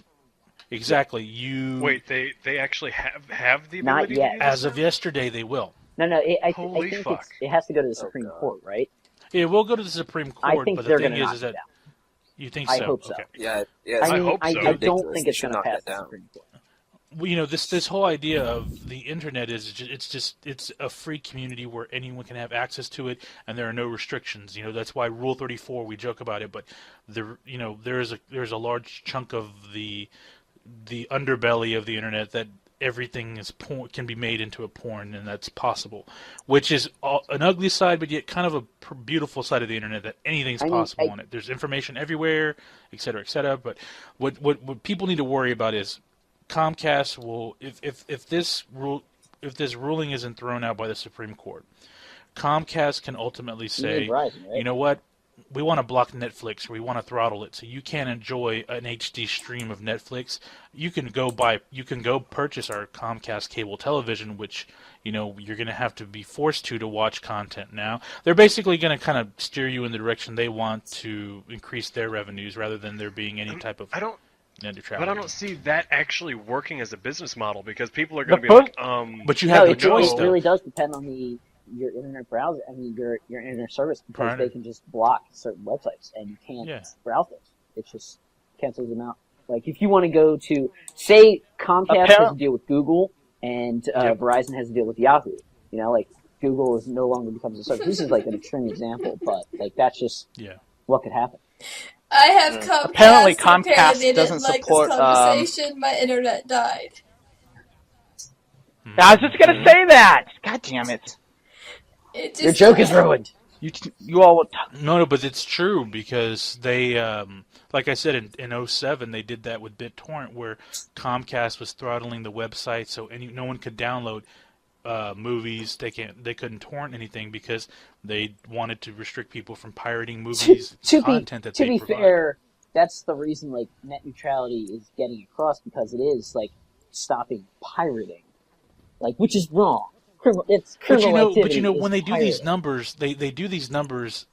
Exactly. You Wait, they actually have the Not ability yet. to do as this? of yesterday, they will. No. I Holy think fuck. it has to go to the Oh, Supreme God. Court, right? It will go to the Supreme Court, I think but the they're thing going to knock is it that down. you think I so. hope so. Okay. Yeah. I hope so. I don't Ridiculous. think They it's should going to knock pass that the down. Supreme Court. Well, this whole idea of the internet it's a free community where anyone can have access to it, and there are no restrictions. That's why Rule 34, we joke about it, but there's a large chunk of the underbelly of the internet that everything is can be made into a porn, and that's possible, which is an ugly side, but yet kind of a beautiful side of the internet, that anything's possible on it. There's information everywhere, et cetera, et cetera. But what people need to worry about is Comcast will, if this ruling isn't thrown out by the Supreme Court, Comcast can ultimately say, Verizon, right? you know what? We want to block Netflix, or we want to throttle it, so you can't enjoy an HD stream of Netflix. You can go purchase our Comcast cable television, which you're going to have to be forced to watch content now. They're basically going to kind of steer you in the direction they want to increase their revenues, rather than there being any type of net neutrality. But I don't see that actually working as a business model, because people are going to be like, But you have no, the choice. It really does depend on your internet browser. I mean, your internet service, because they can just block certain websites and you can't browse those. It just cancels them out. Like if you want to go to, say, Comcast has to deal with Google and Verizon has to deal with Yahoo. Like Google is no longer becomes a service. This is like an extreme example, but like that's just what could happen. I have Comcast. Apparently Comcast they doesn't didn't support. Like this conversation. My internet died. I was just gonna say that. God damn it! Your joke is ruined. You all would. No, but it's true, because they, like I said, in 2007, they did that with BitTorrent, where Comcast was throttling the website, so no one could download movies. They couldn't torrent anything, because they wanted to restrict people from pirating movies content that they provide. To be fair, that's the reason like net neutrality is getting across, because it is like stopping pirating, like, which is wrong. It's criminal activity. But when they do these numbers, they do these numbers.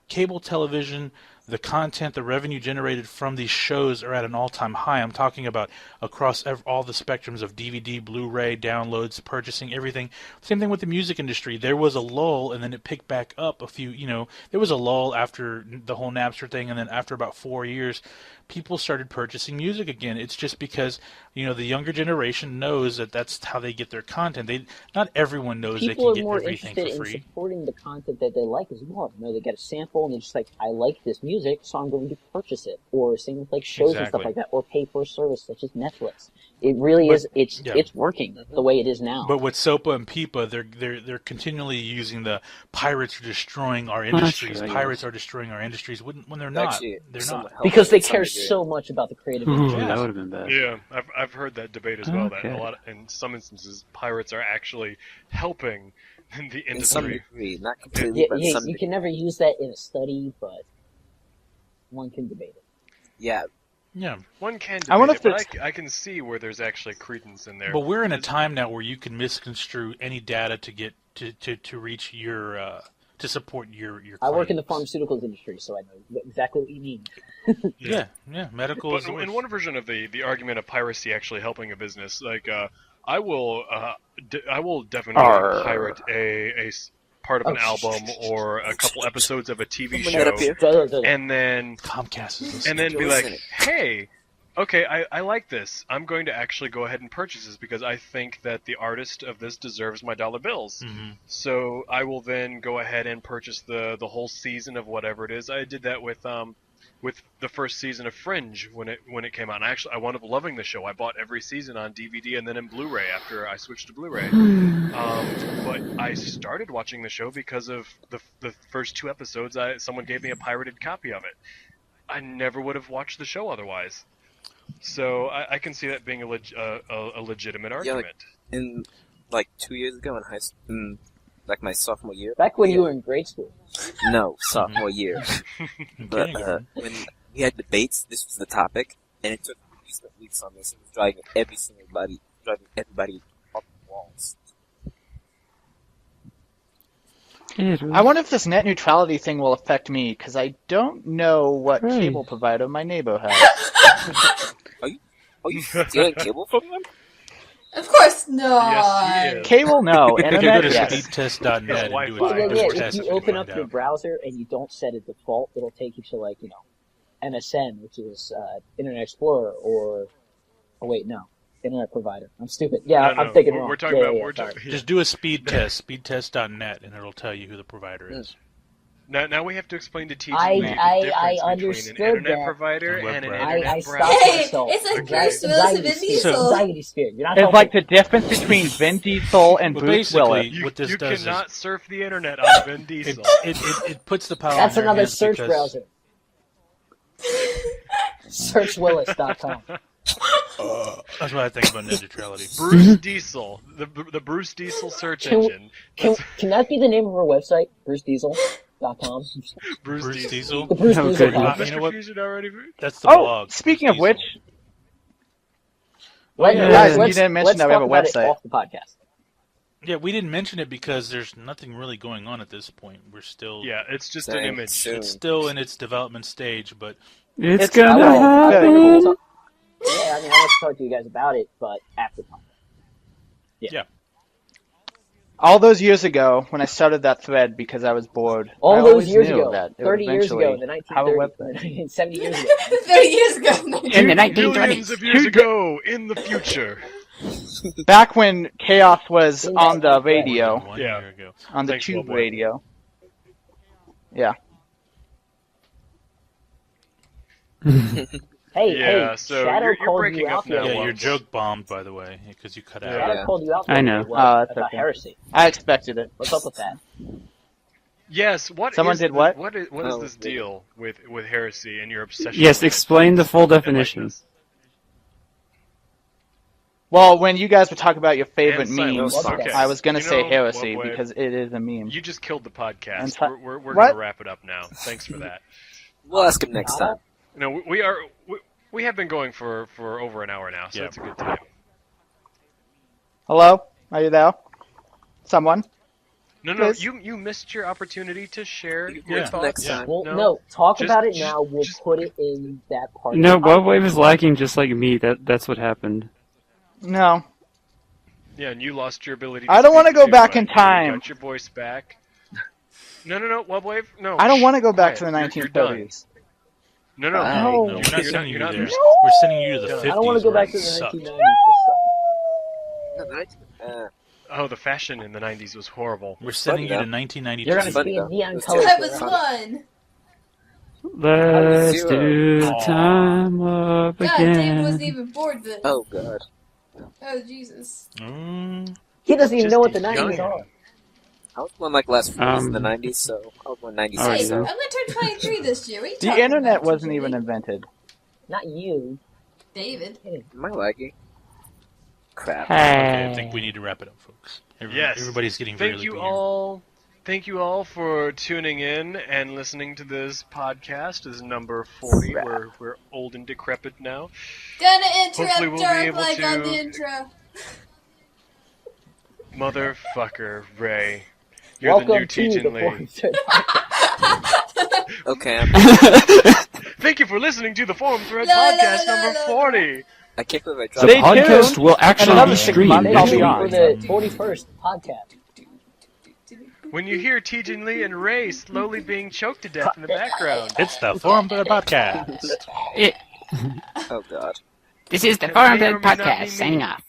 Cable television, the content, the revenue generated from these shows are at an all-time high. I'm talking about across all the spectrums of DVD, Blu-ray, downloads, purchasing, everything. Same thing with the music industry. There was a lull, and then it picked back up there was a lull after the whole Napster thing, and then after about 4 years, people started purchasing music again. It's just because, the younger generation knows that that's how they get their content. Not everyone knows they can get everything for free. People are more interested in supporting the content that they like as well. They get a sample and they're just like, I like this music, so I'm going to purchase it. Or same with like shows and stuff like that, or pay for a service such as Netflix. It really is. It's working the way it is now. But with SOPA and PIPA, they're continually using the pirates are destroying our industries. Pirates are destroying our industries when they're not. Actually, they're not, because they care so much about the creative industry. That would have been bad. Yeah, I've heard that debate as well. That in some instances, pirates are actually helping the industry. In some degree, not completely, but some degree. You can never use that in a study, but one can debate it. Yeah. Yeah, one can debate it, but I can see where there's actually credence in there. But we're in a time now where you can misconstrue any data to get to reach your to support your claims. I work in the pharmaceuticals industry, so I know exactly what you mean. yeah, medical. But in one version of the argument of piracy actually helping a business, like I will definitely pirate a part of an album or a couple episodes of a TV show, and then Comcast is and then be like, hey, okay, I like this. I'm going to actually go ahead and purchase this because I think that the artist of this deserves my dollar bills. Mm-hmm. So I will then go ahead and purchase the whole season of whatever it is. I did that with the first season of Fringe when it came out. And I wound up loving the show. I bought every season on DVD and then in Blu-ray after I switched to Blu-ray. But I started watching the show because of the first 2 episodes. Someone gave me a pirated copy of it. I never would have watched the show otherwise. So I can see that being a legitimate argument. In 2 years ago in high school, like my sophomore year. Back when you were in grade school. No, sophomore year. But when we had debates, this was the topic, and it took weeks on this. It was driving everybody up the walls. I wonder if this net neutrality thing will affect me, because I don't know what cable provider my neighbor has. Are you stealing cable from them? Of course not. Yes, he is. Cable, no. If you Internet, go to yes. speedtest.net and do a If test, you open up your browser and you don't set a default, it'll take you to MSN, which is Internet Explorer, or Internet Provider. I'm stupid. Yeah, No, I'm thinking wrong. We're talking about just do a speed test, speedtest.net, and it'll tell you who the provider is. Now we have to explain to TJ I the difference understood between an internet that. provider And web and an browser. internet I browser. stopped Hey, myself. it's like Okay. Bruce Willis and Vin Anxiety sphere. Diesel. Anxiety sphere. You're not It's helping. like the difference between Vin Diesel and Well, Bruce Willis. basically, what this You does cannot surf the internet on Vin is Diesel. it puts the power. That's in their another hands search because- browser. Searchwillis.com. That's what I think about net neutrality. Bruce Diesel, the Bruce Diesel search Can we- engine. Can that be the name of our website? BruceDiesel.com. Bruce Bruce Diesel. Diesel. The Bruce Oh, Diesel goodness. podcast. You Mr. know what? Fusion already. That's the Oh, blog. speaking Bruce of which, Diesel. Guys, you Let's didn't mention that we have a talk about it website. off the podcast. Yeah, we didn't mention it because there's nothing really going on at this point. We're still, Yeah, it's just an Saying image. soon. it's still in its development stage, but It's It's- gonna I will happen. talk- Yeah, I mean, I'll talk to you guys about it, but after the podcast. all those years ago, when I started that thread because I was bored, All I those always years knew ago, that it would 30 years ago, in the eventually have a 1930s, website. 70 years ago. 30 years ago. In the Millions 1920s. of years ago, in the future. Back when Chaos was In on that the radio, one Yeah. year ago. on the Thanks, tube Wellboy. radio. Yeah. Hey, Yeah, hey, so Shadow you're called breaking you up out the now, other Yeah, day. your joke bombed, by the way, because you cut out. Shadow Yeah. called you out the I other know. day That's about okay. heresy. I expected it. What's up with that? Yes. What? Someone is did the- what? What is Oh, this really? deal with heresy and your obsession? Yes, with it? explain the full Enlighten definition. us. Well, when you guys were talking about your favorite And silence. memes, Okay. I was going to You say know, heresy Webway, because it is a meme. You just killed the podcast. And si- We're What? going to wrap it up now. Thanks for that. We'll ask him next time. No, we have been going for over an hour now, so Yeah. it's a good time. Hello? Are you there? Someone? No, Please. you missed your opportunity to share your Yeah. thoughts. Next time. Well, No, no, talk just- about it just- now. We'll just- put it in that part. No, of the podcast. Webwave is lagging just like me. That's what happened. No. Yeah, and you lost your ability. I don't want wanna to go back in time. You got your voice back. No, Webwave. No. I don't want to go Quiet. back to the You're done. 1930s. No. Bye. No. No, we're not You're sending you not- there. you're We're sending you to the I 50s. I don't want to go where back it to the sucked. 1990s. Oh, the fashion in the '90s was horrible. We're sending you to though. 1992. You're gonna Funny see in though. neon Let's colors. do it. I was Fun. one. Let's Zero. do the Aw. time up God, David wasn't again. even born then. Oh god. Oh, Jesus. He doesn't even Just know what the young. 90s are. I was born like last year in the Um, 90s, so I was born 96. Oh, Hey, yeah. I'm gonna turn 23 this year. What are you The talking internet about, wasn't TJ? even invented. Not you. David. Am I lagging? Crap. Okay, I think we need to wrap it up, folks. Yes. Everybody's getting very Thank you sleepy here. all. Thank you all for tuning in and listening to this podcast. This is number 40. We're old and decrepit now. Gonna Hopefully interrupt we'll be Dark able like on to- the intro. Motherfucker, Ray. You're the Welcome new to the Tejan Lee. 43rd podcast. Okay, Thank you for listening to the Forum Thread La, la, podcast la, number la. 40. I can't believe I The dropped Stay podcast tuned. will actually Another be 6 streamed months, I'll next be week. on. For the 41st podcast. When you hear Tejan Lee and Ray slowly being choked to death in the background. It's the Forum Thread Podcast. Oh god. This is the May Forum or Thread may not be Podcast me. signing off.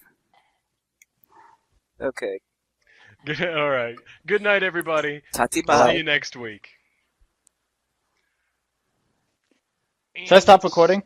Okay. All right. Good night, everybody. Tati See bye. you next week. Should I stop recording?